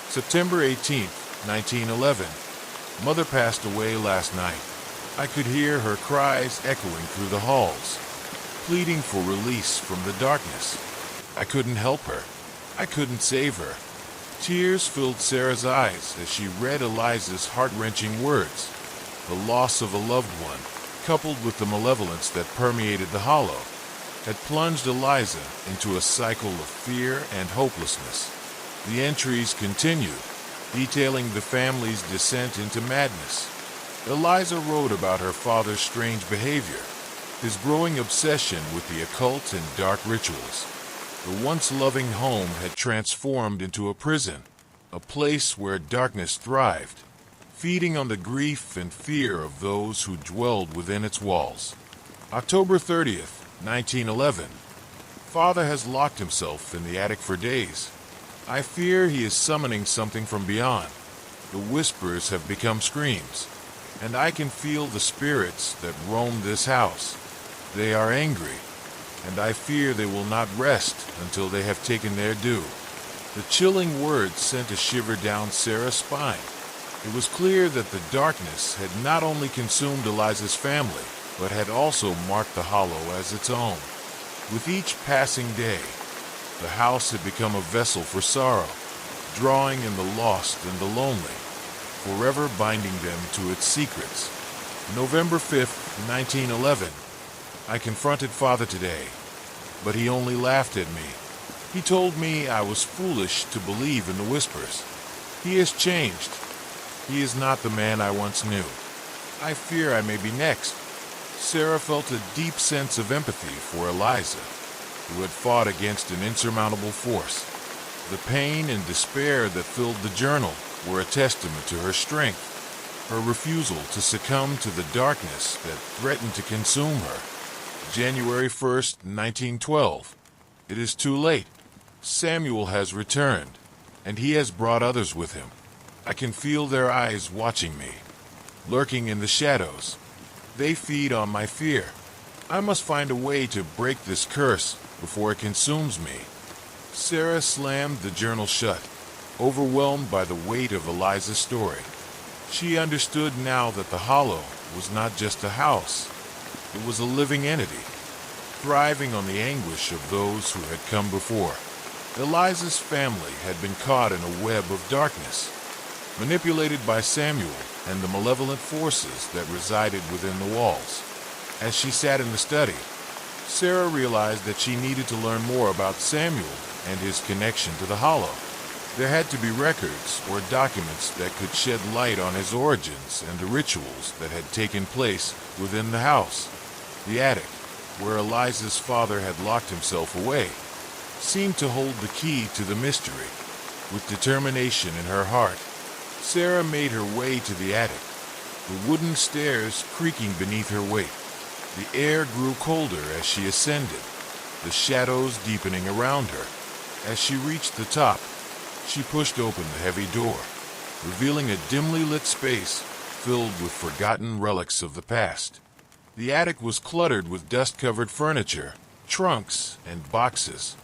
September 18, 1911. Mother passed away last night. I could hear her cries echoing through the halls, pleading for release from the darkness. I couldn't help her. I couldn't save her. Tears filled Sarah's eyes as she read Eliza's heart-wrenching words. The loss of a loved one, coupled with the malevolence that permeated the hollow, had plunged Eliza into a cycle of fear and hopelessness. The entries continued, detailing the family's descent into madness. Eliza wrote about her father's strange behavior, his growing obsession with the occult and dark rituals. The once loving home had transformed into a prison, a place where darkness thrived, feeding on the grief and fear of those who dwelled within its walls. October 30th, 1911. Father has locked himself in the attic for days. I fear he is summoning something from beyond. The whispers have become screams, and I can feel the spirits that roam this house. They are angry, and I fear they will not rest until they have taken their due. The chilling words sent a shiver down Sarah's spine. It was clear that the darkness had not only consumed Eliza's family, but had also marked the hollow as its own. With each passing day, the house had become a vessel for sorrow, drawing in the lost and the lonely, forever binding them to its secrets. November 5th, 1911. I confronted Father today, but he only laughed at me. He told me I was foolish to believe in the whispers. He has changed. He is not the man I once knew. I fear I may be next. Sarah felt a deep sense of empathy for Eliza, who had fought against an insurmountable force. The pain and despair that filled the journal were a testament to her strength, her refusal to succumb to the darkness that threatened to consume her. January 1st, 1912. It is too late. Samuel has returned, and he has brought others with him. I can feel their eyes watching me, lurking in the shadows. They feed on my fear. I must find a way to break this curse before it consumes me. Sarah slammed the journal shut, overwhelmed by the weight of Eliza's story. She understood now that the Hollow was not just a house. It was a living entity, thriving on the anguish of those who had come before. Eliza's family had been caught in a web of darkness, manipulated by Samuel and the malevolent forces that resided within the walls. As she sat in the study, Sarah realized that she needed to learn more about Samuel and his connection to the Hollow. There had to be records or documents that could shed light on his origins and the rituals that had taken place within the house. The attic, where Eliza's father had locked himself away, seemed to hold the key to the mystery. With determination in her heart, Sarah made her way to the attic, the wooden stairs creaking beneath her weight. The air grew colder as she ascended, the shadows deepening around her. As she reached the top, she pushed open the heavy door, revealing a dimly lit space filled with forgotten relics of the past. The attic was cluttered with dust-covered furniture, trunks, and boxes,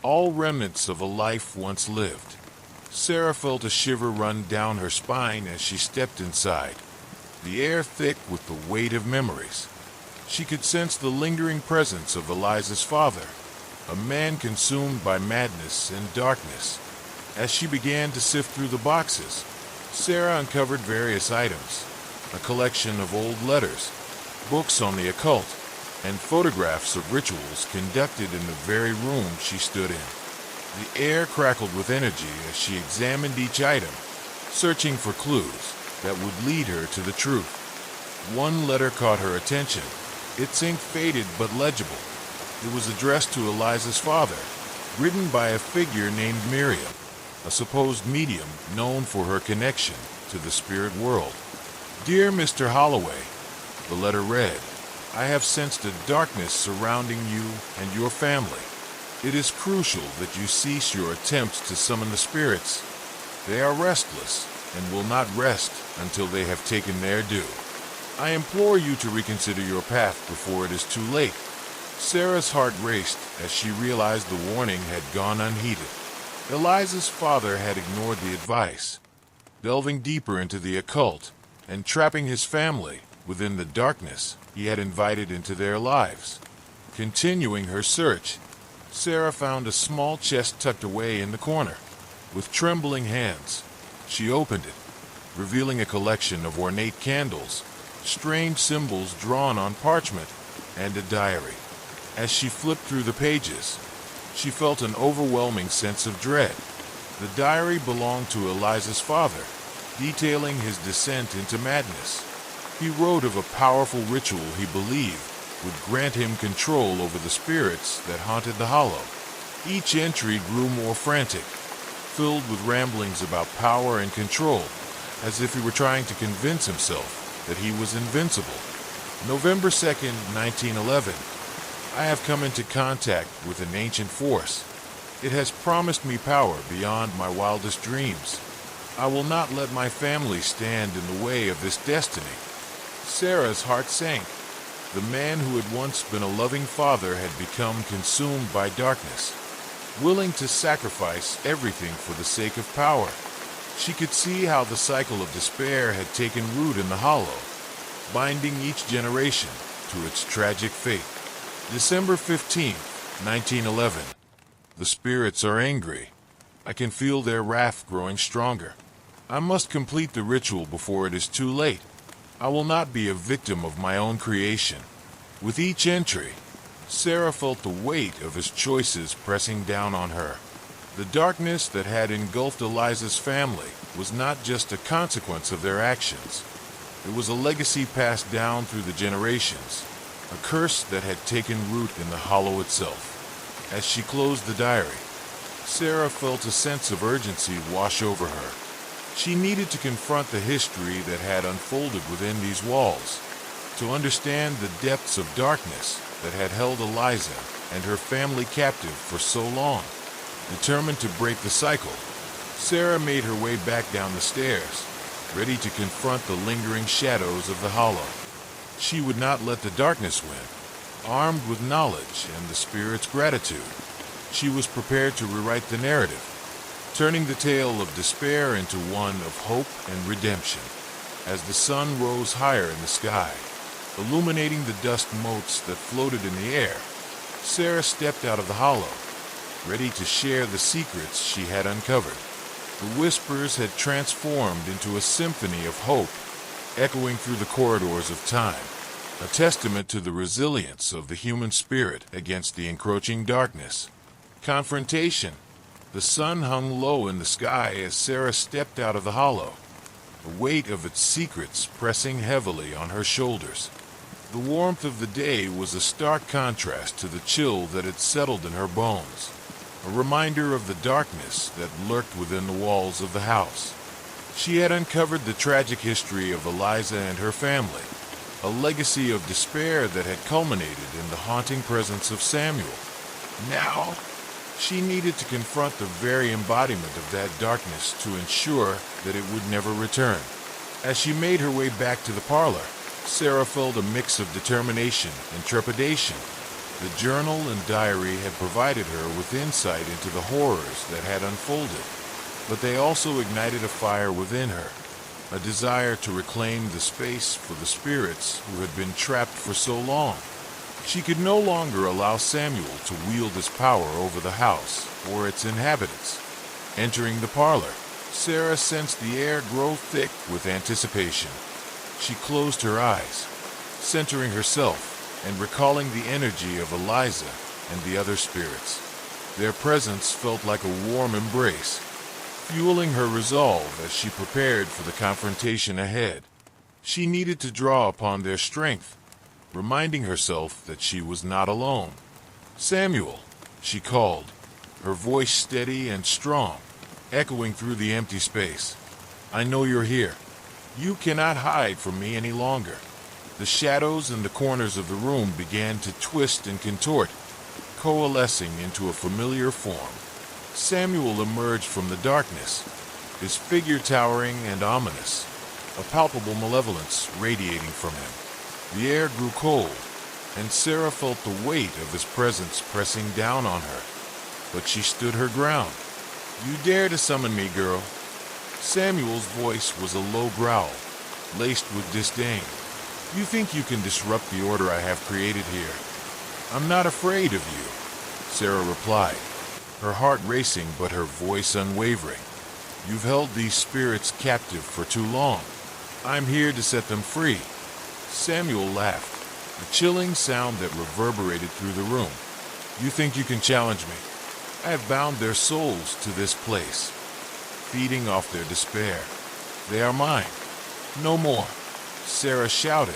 all remnants of a life once lived. Sarah felt a shiver run down her spine as she stepped inside, the air thick with the weight of memories. She could sense the lingering presence of Eliza's father, a man consumed by madness and darkness. As she began to sift through the boxes, Sarah uncovered various items, a collection of old letters, books on the occult, and photographs of rituals conducted in the very room she stood in. The air crackled with energy as she examined each item, searching for clues that would lead her to the truth. One letter caught her attention. Its ink faded but legible. It was addressed to Eliza's father, written by a figure named Miriam, a supposed medium known for her connection to the spirit world. Dear Mr. Holloway, the letter read, I have sensed a darkness surrounding you and your family. It is crucial that you cease your attempts to summon the spirits. They are restless and will not rest until they have taken their due. I implore you to reconsider your path before it is too late. Sarah's heart raced as she realized the warning had gone unheeded. Eliza's father had ignored the advice, delving deeper into the occult and trapping his family within the darkness he had invited into their lives. Continuing her search, Sarah found a small chest tucked away in the corner. With trembling hands, she opened it, revealing a collection of ornate candles, strange symbols drawn on parchment, and a diary. As she flipped through the pages, she felt an overwhelming sense of dread. The diary belonged to Eliza's father, detailing his descent into madness. He wrote of a powerful ritual he believed would grant him control over the spirits that haunted the Hollow. Each entry grew more frantic, filled with ramblings about power and control, as if he were trying to convince himself that he was invincible. November 2nd, 1911. I have come into contact with an ancient force. It has promised me power beyond my wildest dreams. I will not let my family stand in the way of this destiny. Sarah's heart sank. The man who had once been a loving father had become consumed by darkness, willing to sacrifice everything for the sake of power. She could see how the cycle of despair had taken root in the Hollow, binding each generation to its tragic fate. December 15th, 1911. The spirits are angry. I can feel their wrath growing stronger. I must complete the ritual before it is too late. I will not be a victim of my own creation. With each entry, Sarah felt the weight of his choices pressing down on her. The darkness that had engulfed Eliza's family was not just a consequence of their actions. It was a legacy passed down through the generations, a curse that had taken root in the hollow itself. As she closed the diary, Sarah felt a sense of urgency wash over her. She needed to confront the history that had unfolded within these walls, to understand the depths of darkness that had held Eliza and her family captive for so long. Determined to break the cycle, Sarah made her way back down the stairs, ready to confront the lingering shadows of the hollow. She would not let the darkness win. Armed with knowledge and the spirit's gratitude, she was prepared to rewrite the narrative, turning the tale of despair into one of hope and redemption. As the sun rose higher in the sky, illuminating the dust motes that floated in the air, Sarah stepped out of the hollow, ready to share the secrets she had uncovered. The whispers had transformed into a symphony of hope, echoing through the corridors of time, a testament to the resilience of the human spirit against the encroaching darkness. Confrontation. The sun hung low in the sky as Sarah stepped out of the hollow, the weight of its secrets pressing heavily on her shoulders. The warmth of the day was a stark contrast to the chill that had settled in her bones, a reminder of the darkness that lurked within the walls of the house. She had uncovered the tragic history of Eliza and her family, a legacy of despair that had culminated in the haunting presence of Samuel. Now, she needed to confront the very embodiment of that darkness to ensure that it would never return. As she made her way back to the parlor, Sarah felt a mix of determination and trepidation. The journal and diary had provided her with insight into the horrors that had unfolded, but they also ignited a fire within her, a desire to reclaim the space for the spirits who had been trapped for so long. She could no longer allow Samuel to wield his power over the house or its inhabitants. Entering the parlor, Sarah sensed the air grow thick with anticipation. She closed her eyes, centering herself and recalling the energy of Eliza and the other spirits. Their presence felt like a warm embrace, fueling her resolve as she prepared for the confrontation ahead. She needed to draw upon their strength, reminding herself that she was not alone. "Samuel," she called, her voice steady and strong, echoing through the empty space. "I know you're here. You cannot hide from me any longer." The shadows in the corners of the room began to twist and contort, coalescing into a familiar form. Samuel emerged from the darkness, his figure towering and ominous, a palpable malevolence radiating from him. The air grew cold, and Sarah felt the weight of his presence pressing down on her. But she stood her ground. "You dare to summon me, girl?" Samuel's voice was a low growl, laced with disdain. "You think you can disrupt the order I have created here?" "I'm not afraid of you," Sarah replied, her heart racing but her voice unwavering. "You've held these spirits captive for too long. I'm here to set them free." Samuel laughed, a chilling sound that reverberated through the room. "You think you can challenge me? I have bound their souls to this place, feeding off their despair. They are mine. No more." Sarah shouted,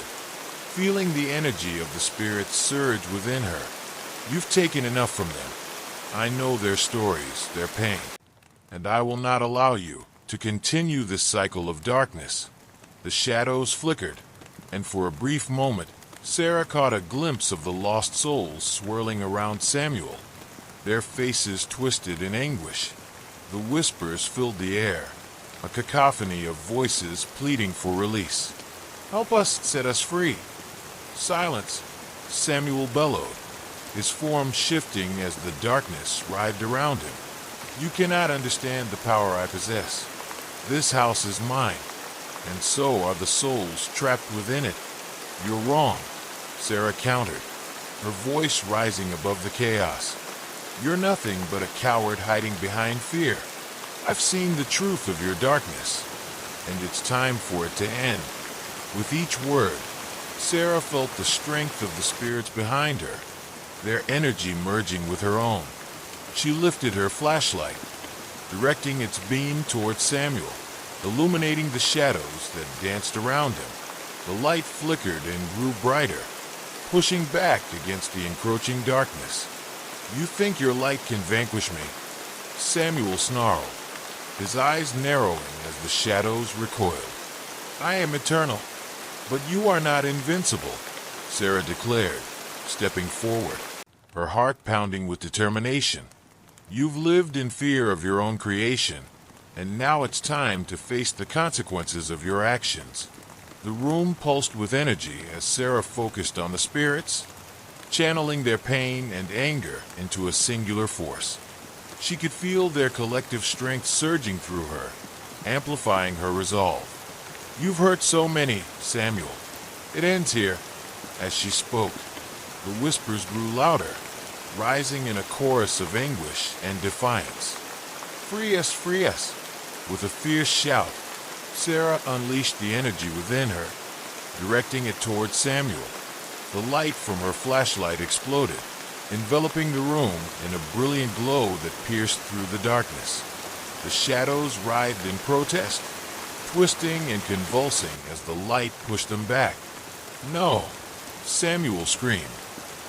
feeling the energy of the spirits surge within her. "You've taken enough from them. I know their stories, their pain, and I will not allow you to continue this cycle of darkness." The shadows flickered, and for a brief moment, Sarah caught a glimpse of the lost souls swirling around Samuel, their faces twisted in anguish. The whispers filled the air, a cacophony of voices pleading for release. "Help us, set us free." "Silence," Samuel bellowed, his form shifting as the darkness writhed around him. "You cannot understand the power I possess. This house is mine, and so are the souls trapped within it." "You're wrong," Sarah countered, her voice rising above the chaos. "You're nothing but a coward hiding behind fear. I've seen the truth of your darkness, and it's time for it to end." With each word, Sarah felt the strength of the spirits behind her, their energy merging with her own. She lifted her flashlight, directing its beam towards Samuel, illuminating the shadows that danced around him. The light flickered and grew brighter, pushing back against the encroaching darkness. "You think your light can vanquish me?" Samuel snarled, his eyes narrowing as the shadows recoiled. "I am eternal, but you are not invincible," Sarah declared, stepping forward, her heart pounding with determination. "You've lived in fear of your own creation, and now it's time to face the consequences of your actions." The room pulsed with energy as Sarah focused on the spirits, channeling their pain and anger into a singular force. She could feel their collective strength surging through her, amplifying her resolve. "You've hurt so many, Samuel. It ends here." As she spoke, the whispers grew louder, rising in a chorus of anguish and defiance. "Free us, free us!" With a fierce shout, Sarah unleashed the energy within her, directing it towards Samuel. The light from her flashlight exploded, enveloping the room in a brilliant glow that pierced through the darkness. The shadows writhed in protest, twisting and convulsing as the light pushed them back. "No!" Samuel screamed,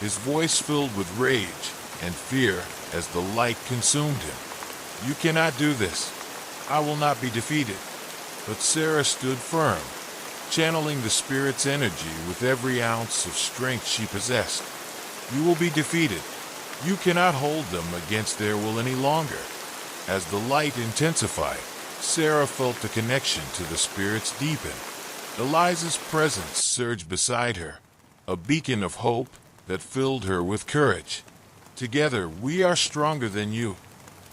his voice filled with rage and fear as the light consumed him. "You cannot do this. I will not be defeated." But Sarah stood firm, channeling the spirit's energy with every ounce of strength she possessed. "You will be defeated. You cannot hold them against their will any longer." As the light intensified, Sarah felt the connection to the spirits deepen. Eliza's presence surged beside her, a beacon of hope that filled her with courage. "Together we are stronger than you,"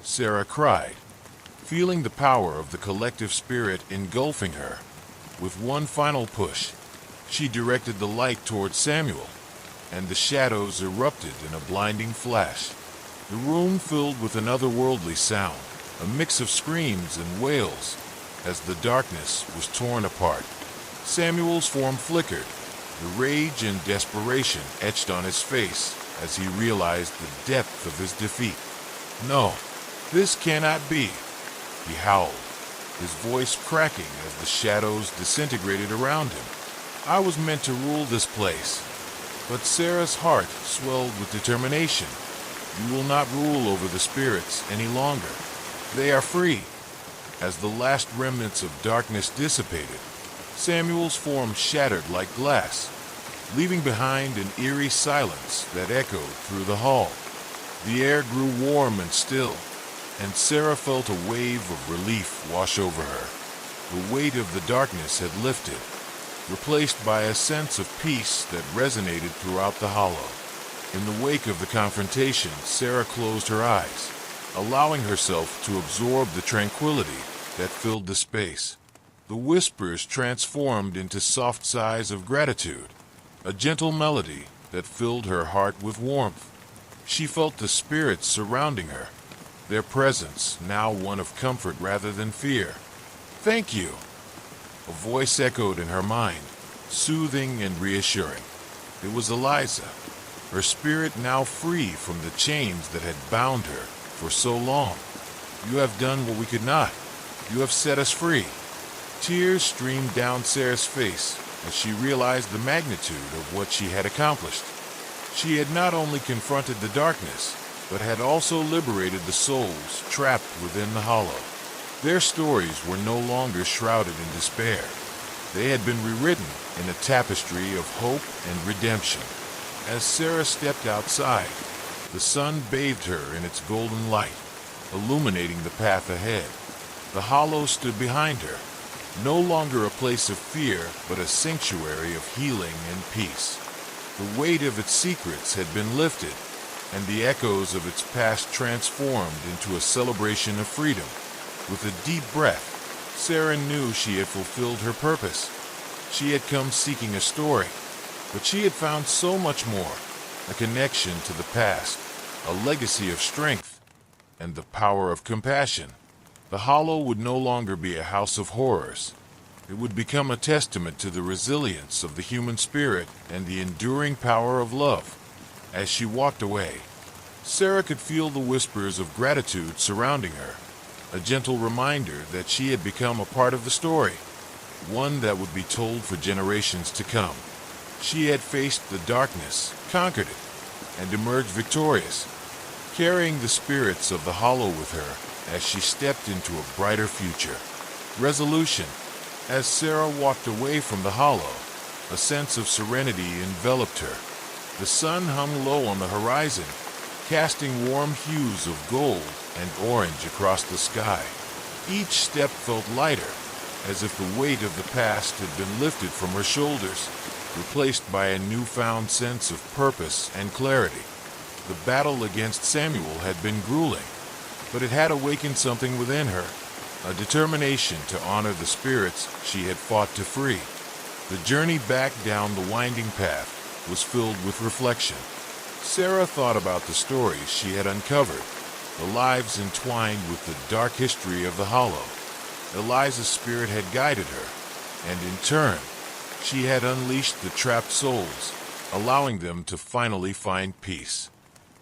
Sarah cried, feeling the power of the collective spirit engulfing her. With one final push, she directed the light towards Samuel, and the shadows erupted in a blinding flash. The room filled with an otherworldly sound, a mix of screams and wails, as the darkness was torn apart. Samuel's form flickered, the rage and desperation etched on his face as he realized the depth of his defeat. "No, this cannot be," he howled, his voice cracking as the shadows disintegrated around him. "I was meant to rule this place." But Sarah's heart swelled with determination. "You will not rule over the spirits any longer. They are free." As the last remnants of darkness dissipated, Samuel's form shattered like glass, leaving behind an eerie silence that echoed through the hall. The air grew warm and still, and Sarah felt a wave of relief wash over her. The weight of the darkness had lifted, replaced by a sense of peace that resonated throughout the hollow. In the wake of the confrontation, Sarah closed her eyes, allowing herself to absorb the tranquility that filled the space. The whispers transformed into soft sighs of gratitude, a gentle melody that filled her heart with warmth. She felt the spirits surrounding her, their presence now one of comfort rather than fear. "Thank you," a voice echoed in her mind, soothing and reassuring. It was Eliza, her spirit now free from the chains that had bound her for so long. "You have done what we could not. You have set us free." Tears streamed down Sarah's face as she realized the magnitude of what she had accomplished. She had not only confronted the darkness, but had also liberated the souls trapped within the hollow. Their stories were no longer shrouded in despair. They had been rewritten in a tapestry of hope and redemption. As Sarah stepped outside, the sun bathed her in its golden light, illuminating the path ahead. The hollow stood behind her, no longer a place of fear, but a sanctuary of healing and peace. The weight of its secrets had been lifted, and the echoes of its past transformed into a celebration of freedom. With a deep breath, Sarah knew she had fulfilled her purpose. She had come seeking a story, but she had found so much more: a connection to the past, a legacy of strength, and the power of compassion. The hollow would no longer be a house of horrors. It would become a testament to the resilience of the human spirit and the enduring power of love. As she walked away, Sarah could feel the whispers of gratitude surrounding her, a gentle reminder that she had become a part of the story, one that would be told for generations to come. She had faced the darkness, conquered it, and emerged victorious, carrying the spirits of the hollow with her as she stepped into a brighter future. Resolution. As Sarah walked away from the hollow, a sense of serenity enveloped her. The sun hung low on the horizon, casting warm hues of gold and orange across the sky. Each step felt lighter, as if the weight of the past had been lifted from her shoulders, replaced by a newfound sense of purpose and clarity. The battle against Samuel had been grueling, but it had awakened something within her, a determination to honor the spirits she had fought to free. The journey back down the winding path was filled with reflection. Sarah thought about the stories she had uncovered, the lives entwined with the dark history of the hollow. Eliza's spirit had guided her, and in turn, she had unleashed the trapped souls, allowing them to finally find peace.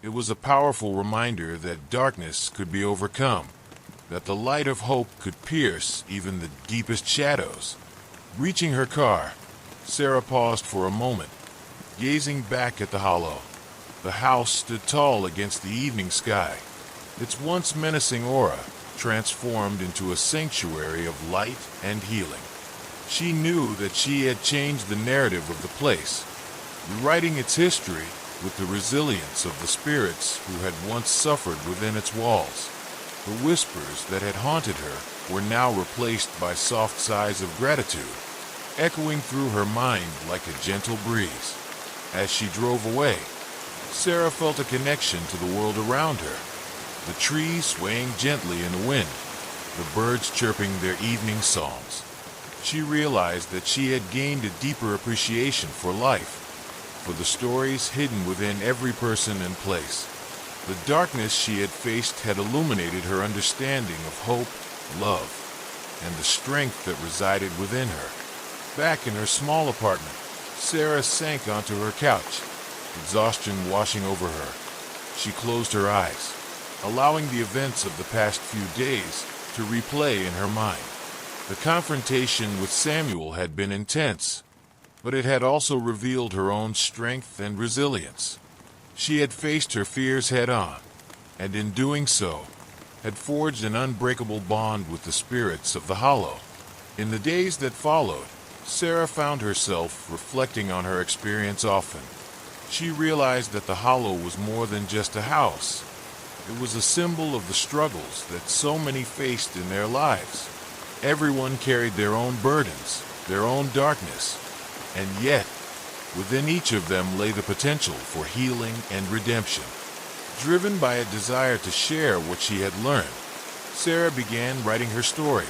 It was a powerful reminder that darkness could be overcome, that the light of hope could pierce even the deepest shadows. Reaching her car, Sarah paused for a moment, gazing back at the hollow. The house stood tall against the evening sky, its once menacing aura transformed into a sanctuary of light and healing. She knew that she had changed the narrative of the place, rewriting its history with the resilience of the spirits who had once suffered within its walls. The whispers that had haunted her were now replaced by soft sighs of gratitude, echoing through her mind like a gentle breeze. As she drove away, Sarah felt a connection to the world around her, the trees swaying gently in the wind, the birds chirping their evening songs. She realized that she had gained a deeper appreciation for life, for the stories hidden within every person and place. The darkness she had faced had illuminated her understanding of hope, love, and the strength that resided within her. Back in her small apartment, Sarah sank onto her couch, exhaustion washing over her. She closed her eyes, allowing the events of the past few days to replay in her mind. The confrontation with Samuel had been intense, but it had also revealed her own strength and resilience. She had faced her fears head-on, and in doing so, had forged an unbreakable bond with the spirits of the hollow. In the days that followed, Sarah found herself reflecting on her experience often. She realized that the hollow was more than just a house. It was a symbol of the struggles that so many faced in their lives. Everyone carried their own burdens, their own darkness, and yet, within each of them lay the potential for healing and redemption. Driven by a desire to share what she had learned, Sarah began writing her story.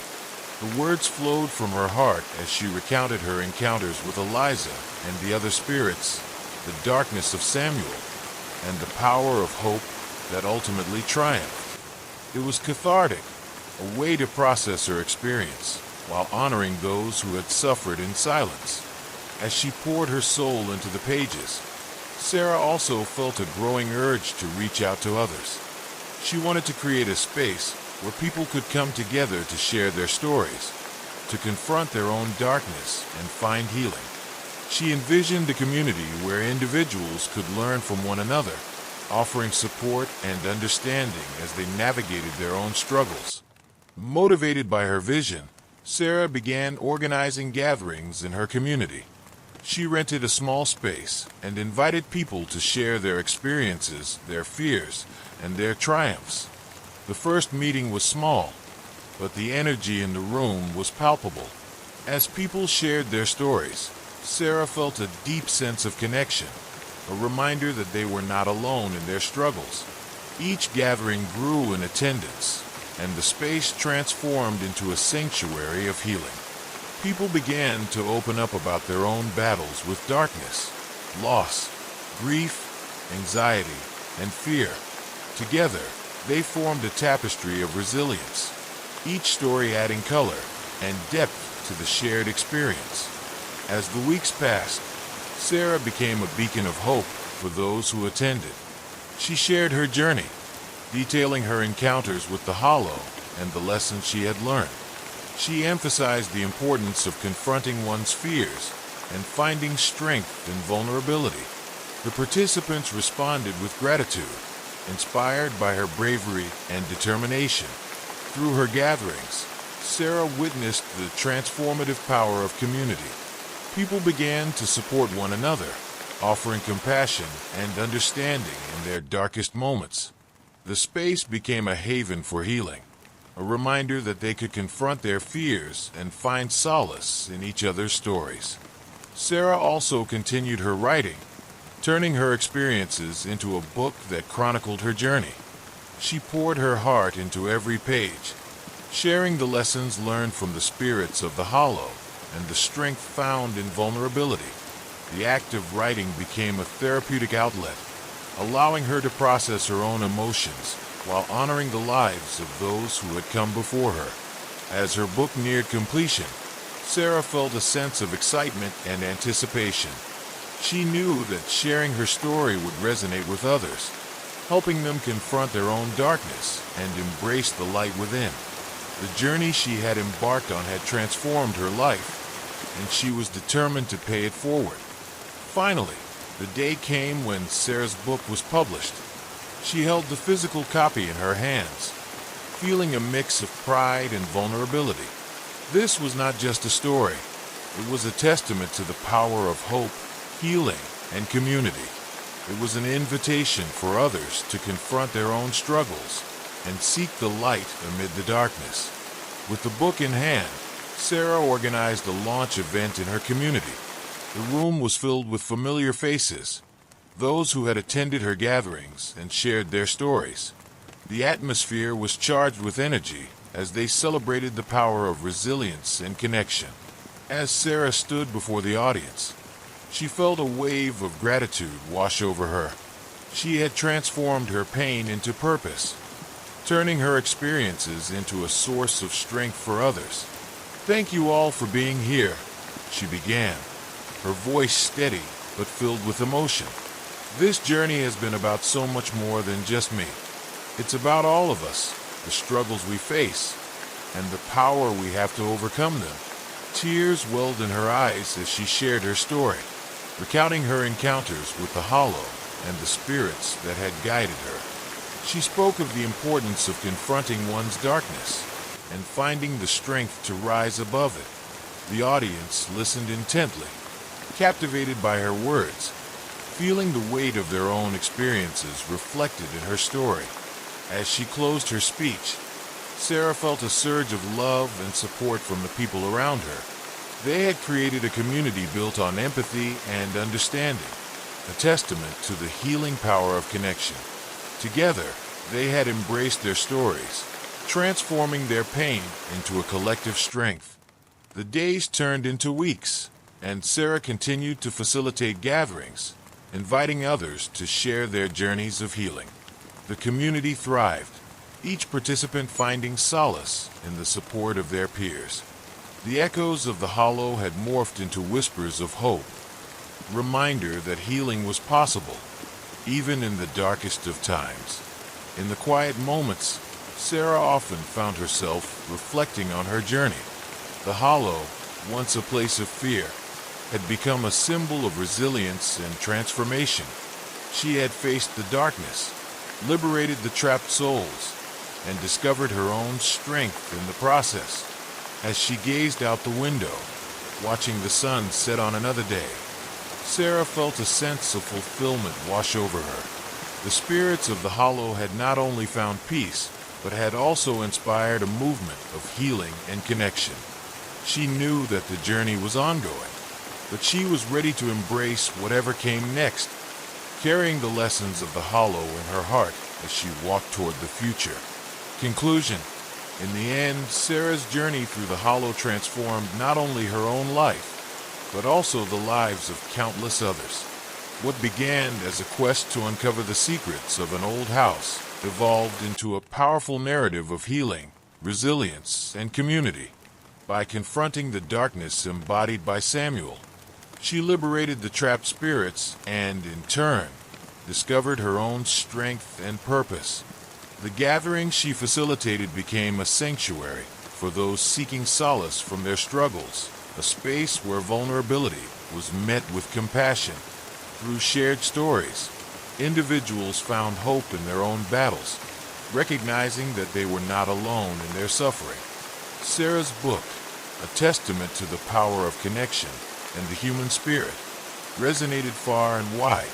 The words flowed from her heart as she recounted her encounters with Eliza and the other spirits, the darkness of Samuel, and the power of hope that ultimately triumphed. It was cathartic, a way to process her experience, while honoring those who had suffered in silence. As she poured her soul into the pages, Sarah also felt a growing urge to reach out to others. She wanted to create a space where people could come together to share their stories, to confront their own darkness and find healing. She envisioned a community where individuals could learn from one another, offering support and understanding as they navigated their own struggles. Motivated by her vision, Sarah began organizing gatherings in her community. She rented a small space and invited people to share their experiences, their fears, and their triumphs. The first meeting was small, but the energy in the room was palpable. As people shared their stories, Sarah felt a deep sense of connection, a reminder that they were not alone in their struggles. Each gathering grew in attendance, and the space transformed into a sanctuary of healing. People began to open up about their own battles with darkness, loss, grief, anxiety, and fear. Together, they formed a tapestry of resilience, each story adding color and depth to the shared experience. As the weeks passed, Sarah became a beacon of hope for those who attended. She shared her journey, detailing her encounters with the Hollow and the lessons she had learned. She emphasized the importance of confronting one's fears and finding strength in vulnerability. The participants responded with gratitude, inspired by her bravery and determination. Through her gatherings, Sarah witnessed the transformative power of community. People began to support one another, offering compassion and understanding in their darkest moments. The space became a haven for healing, a reminder that they could confront their fears and find solace in each other's stories. Sarah also continued her writing, turning her experiences into a book that chronicled her journey. She poured her heart into every page, sharing the lessons learned from the spirits of the Hollow and the strength found in vulnerability. The act of writing became a therapeutic outlet, allowing her to process her own emotions while honoring the lives of those who had come before her. As her book neared completion, Sarah felt a sense of excitement and anticipation. She knew that sharing her story would resonate with others, helping them confront their own darkness and embrace the light within. The journey she had embarked on had transformed her life, and she was determined to pay it forward. Finally, the day came when Sarah's book was published. She held the physical copy in her hands, feeling a mix of pride and vulnerability. This was not just a story. It was a testament to the power of hope, healing, and community. It was an invitation for others to confront their own struggles and seek the light amid the darkness. With the book in hand, Sarah organized a launch event in her community. The room was filled with familiar faces, those who had attended her gatherings and shared their stories. The atmosphere was charged with energy as they celebrated the power of resilience and connection. As Sarah stood before the audience, she felt a wave of gratitude wash over her. She had transformed her pain into purpose, turning her experiences into a source of strength for others. "Thank you all for being here," she began, her voice steady but filled with emotion. "This journey has been about so much more than just me. It's about all of us, the struggles we face, and the power we have to overcome them." Tears welled in her eyes as she shared her story, recounting her encounters with the Hollow and the spirits that had guided her. She spoke of the importance of confronting one's darkness and finding the strength to rise above it. The audience listened intently, captivated by her words, feeling the weight of their own experiences reflected in her story. As she closed her speech, Sarah felt a surge of love and support from the people around her. They had created a community built on empathy and understanding, a testament to the healing power of connection. Together, they had embraced their stories, transforming their pain into a collective strength. The days turned into weeks, and Sarah continued to facilitate gatherings, inviting others to share their journeys of healing. The community thrived, each participant finding solace in the support of their peers. The echoes of the Hollow had morphed into whispers of hope, a reminder that healing was possible, even in the darkest of times. In the quiet moments, Sarah often found herself reflecting on her journey. The Hollow, once a place of fear, had become a symbol of resilience and transformation. She had faced the darkness, liberated the trapped souls, and discovered her own strength in the process. As she gazed out the window, watching the sun set on another day, Sarah felt a sense of fulfillment wash over her. The spirits of the Hollow had not only found peace, but had also inspired a movement of healing and connection. She knew that the journey was ongoing, but she was ready to embrace whatever came next, carrying the lessons of the Hollow in her heart as she walked toward the future. Conclusion. In the end, Sarah's journey through the Hollow transformed not only her own life, but also the lives of countless others. What began as a quest to uncover the secrets of an old house evolved into a powerful narrative of healing, resilience, and community. by confronting the darkness embodied by Samuel. She liberated the trapped spirits and, in turn, discovered her own strength and purpose. The gathering she facilitated became a sanctuary for those seeking solace from their struggles, a space where vulnerability was met with compassion. Through shared stories, individuals found hope in their own battles, recognizing that they were not alone in their suffering. Sarah's book, a testament to the power of connection and the human spirit, resonated far and wide,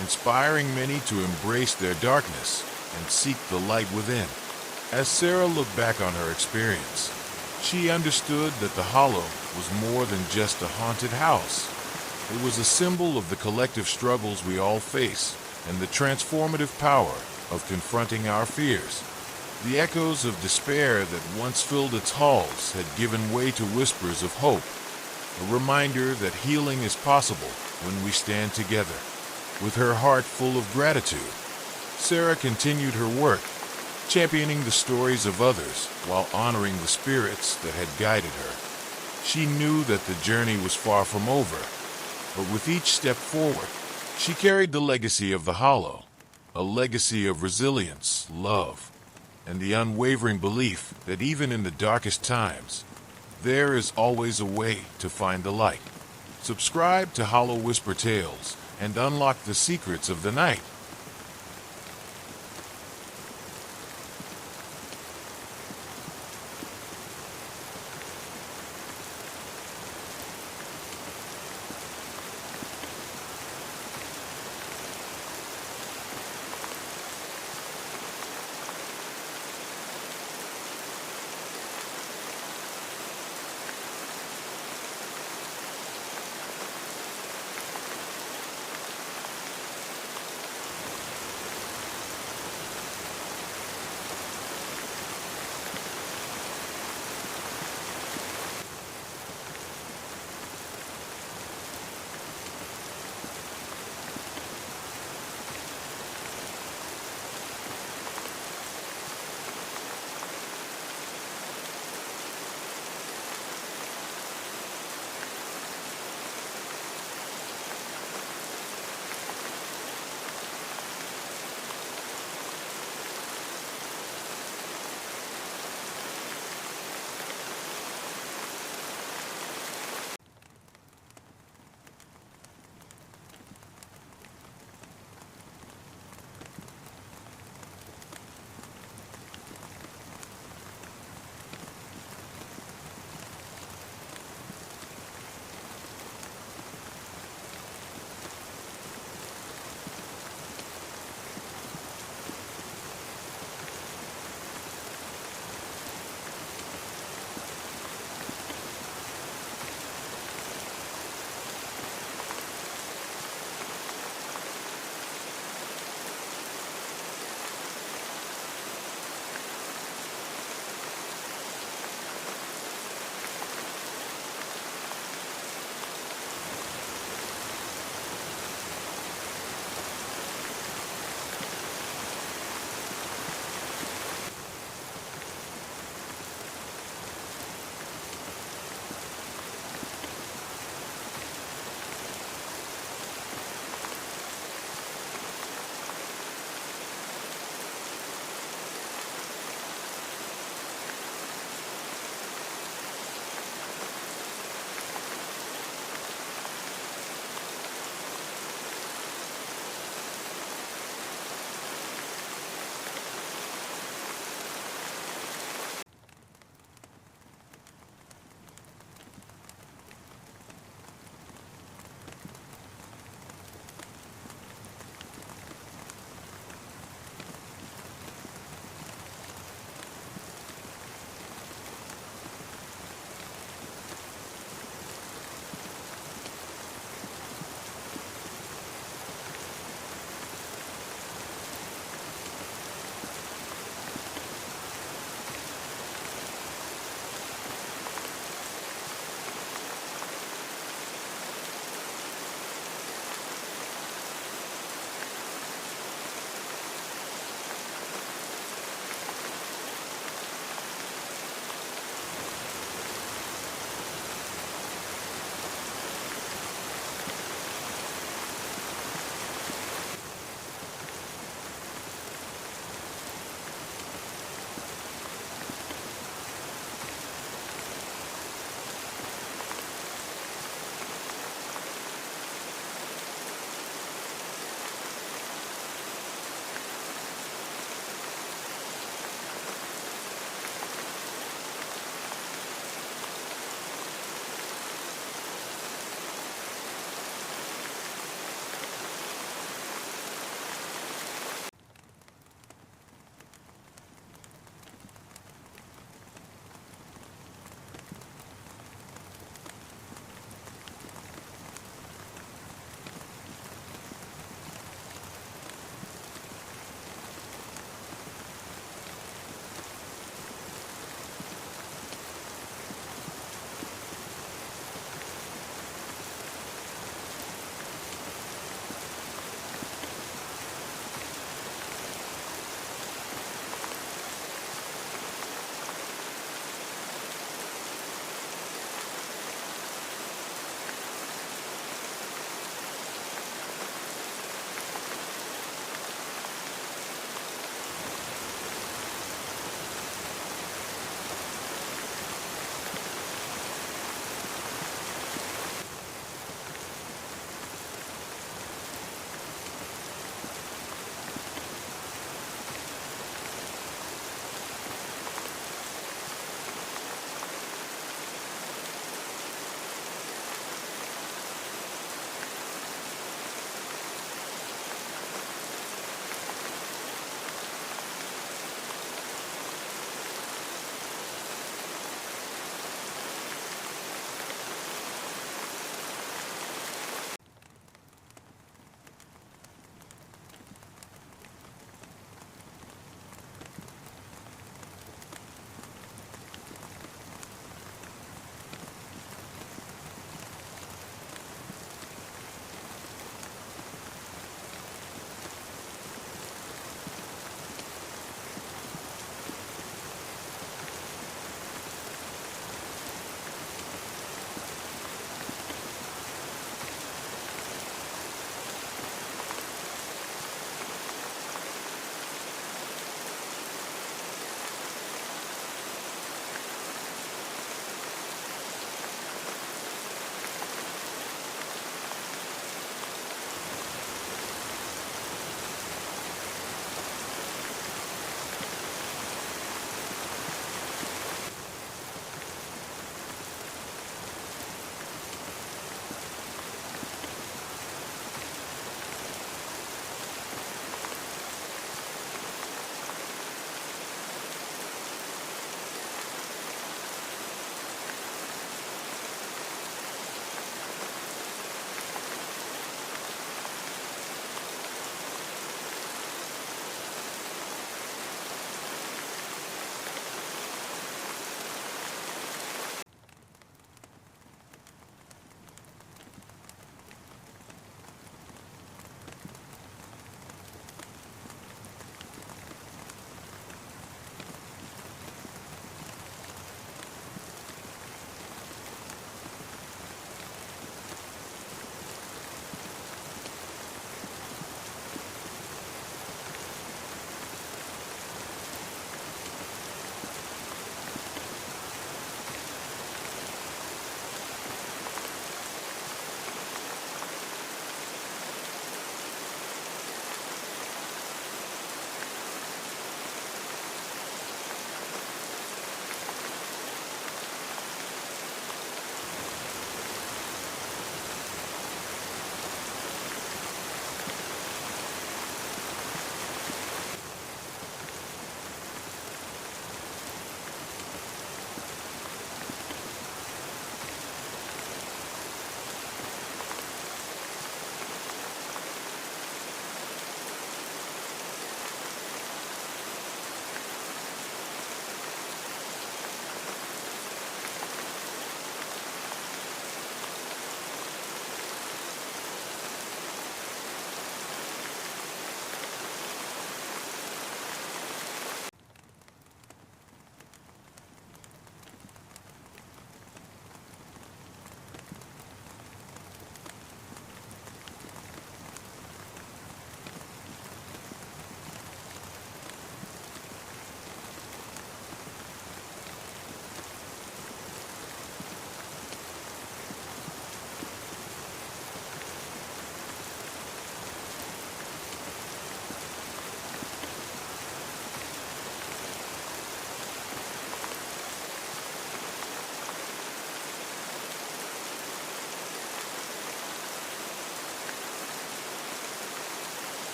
inspiring many to embrace their darkness and seek the light within. As Sarah looked back on her experience, she understood that the Hollow was more than just a haunted house. It was a symbol of the collective struggles we all face and the transformative power of confronting our fears. The echoes of despair that once filled its halls had given way to whispers of hope, a reminder that healing is possible when we stand together. With her heart full of gratitude, Sarah continued her work, championing the stories of others while honoring the spirits that had guided her. She knew that the journey was far from over, but with each step forward, she carried the legacy of the Hollow, a legacy of resilience, love, and the unwavering belief that even in the darkest times, there is always a way to find the light. Subscribe to Hollow Whisper Tales and unlock the secrets of the night.